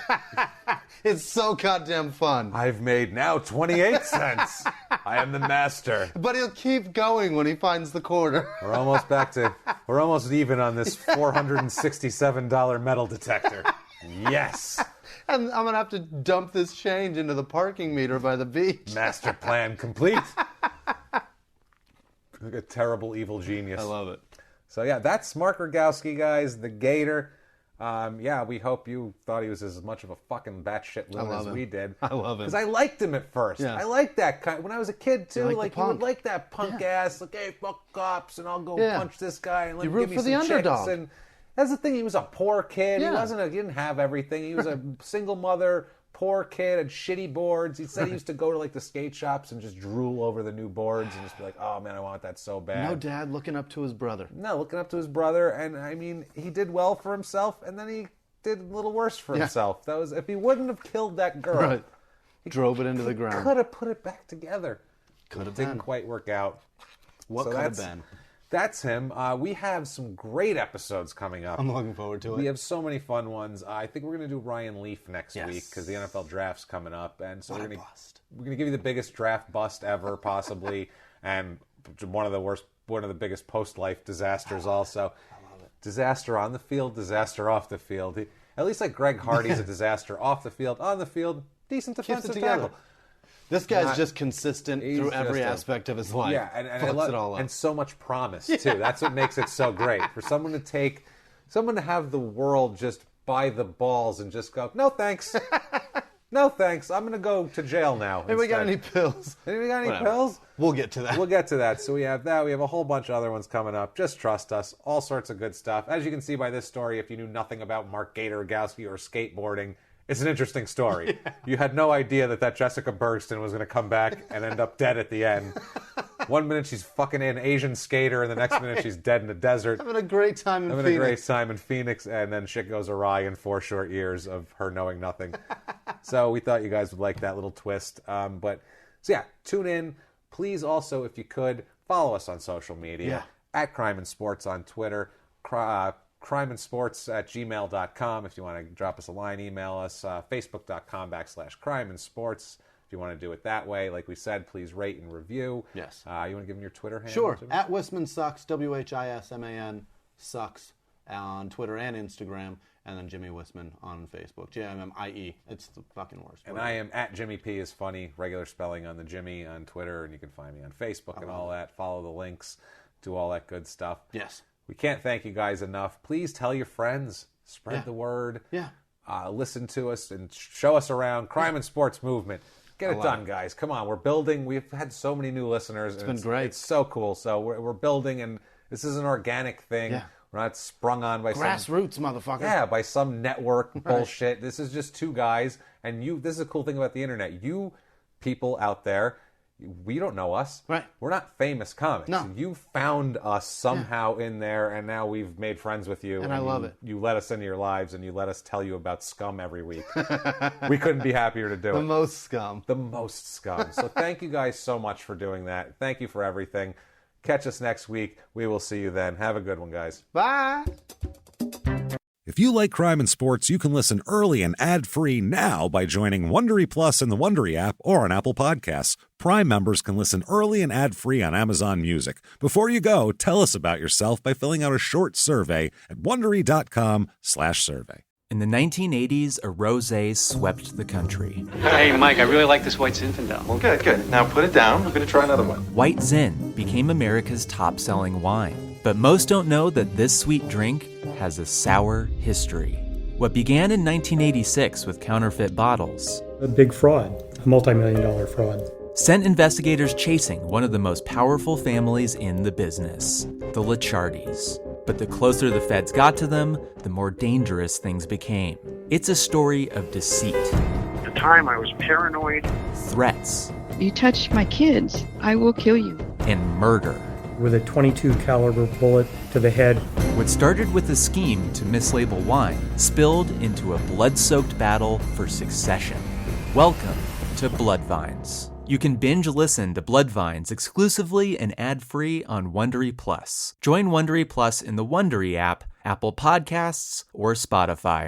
It's so goddamn fun. I've made now 28 cents. I am the master. But he'll keep going when he finds the quarter. We're almost even on this $467 metal detector. Yes. And I'm going to have to dump this change into the parking meter by the beach. Master plan complete. Like a terrible evil genius. I love it. So yeah, that's Mark Rogowski, guys, the Gator. We hope you thought he was as much of a fucking batshit loon as we did. I love him. Because I liked him at first. Yeah. I liked that kind. When I was a kid too, you you would like that punk ass, like, hey, fuck cops, and I'll go punch this guy and let him give me for some the chicks. underdog. And that's the thing. He was a poor kid. Yeah. He didn't have everything. He was a single mother. Poor kid, had shitty boards. He said he used to go to like the skate shops and just drool over the new boards and just be like, oh man, I want that so bad. No dad looking up to his brother. No, looking up to his brother. And I mean, he did well for himself and then he did a little worse for himself. That was, if he wouldn't have killed that girl, he drove it into the ground. Could have put it back together. Could have Didn't quite work out. What could have been? That's him. We have some great episodes coming up. I'm looking forward to it. We have so many fun ones. I think we're going to do Ryan Leaf next week because the NFL draft's coming up, and so we're going to give you the biggest draft bust ever, possibly, and one of the biggest post-life disasters. Also, I love it. Disaster on the field, disaster off the field. At least like Greg Hardy's a disaster off the field. On the field, decent defensive tackle. This guy's just consistent through every aspect of his life. Yeah, and it all up. And so much promise, too. That's what makes it so great. For someone to have the world just by the balls and just go, no thanks. No thanks. I'm going to go to jail now. Hey, we got any pills? Hey, we got any pills? We'll get to that. We'll get to that. So we have that. We have a whole bunch of other ones coming up. Just trust us. All sorts of good stuff. As you can see by this story, if you knew nothing about Mark Gator Rogowski or skateboarding, it's an interesting story. Yeah. You had no idea that Jessica Bergston was going to come back and end up dead at the end. 1 minute she's fucking an Asian skater, and the next minute she's dead in the desert. Having a great time in Phoenix. And then shit goes awry in 4 short years of her knowing nothing. So we thought you guys would like that little twist. But So yeah, tune in. Please also, if you could, follow us on social media. At Crime and Sports on Twitter. crimeinsports@gmail.com if you want to drop us a line, email us. Facebook.com/crimeandsports if you want to do it that way. Like we said, please rate and review. Yes. You want to give them your Twitter handle? Sure. At Whisman Sucks, WHISMAN Sucks on Twitter and Instagram. And then Jimmy Whisman on Facebook. JMMIE. It's the fucking worst. And I am at Jimmy P is funny, regular spelling on the Jimmy on Twitter, and you can find me on Facebook and all that. Follow the links, do all that good stuff. Yes. We can't thank you guys enough. Please tell your friends, spread the word. Yeah. Listen to us and show us around. Crime and Sports Movement. Get it done, guys. Come on, we're building. We've had so many new listeners. It's been great. It's so cool. So we're building, and this is an organic thing. Yeah. We're not sprung on by grassroots, motherfucker. Yeah, by some network bullshit. This is just two guys, and you. This is a cool thing about the internet. You people out there, we don't know us. Right. We're not famous comics. No. You found us somehow in there, and now we've made friends with you. And I love it. You let us into your lives, and you let us tell you about scum every week. We couldn't be happier to do it. The most scum. The most scum. So thank you guys so much for doing that. Thank you for everything. Catch us next week. We will see you then. Have a good one, guys. Bye. If you like Crime and Sports, you can listen early and ad-free now by joining Wondery Plus in the Wondery app or on Apple Podcasts. Prime members can listen early and ad-free on Amazon Music. Before you go, tell us about yourself by filling out a short survey at Wondery.com/survey. In the 1980s, a rosé swept the country. Hey, Mike, I really like this White Zinfandel. Well, good. Now put it down. I'm going to try another one. White Zin became America's top-selling wine. But most don't know that this sweet drink has a sour history. What began in 1986 with counterfeit bottles, a big fraud, a multi-million-dollar fraud, sent investigators chasing one of the most powerful families in the business, the Licciardis. But the closer the feds got to them, the more dangerous things became. It's a story of deceit. At the time, I was paranoid. Threats. You touch my kids, I will kill you. And murder. With a .22 caliber bullet to the head. What started with a scheme to mislabel wine spilled into a blood-soaked battle for succession. Welcome to Bloodvines. You can binge listen to Bloodvines exclusively and ad-free on Wondery Plus. Join Wondery Plus in the Wondery app, Apple Podcasts, or Spotify.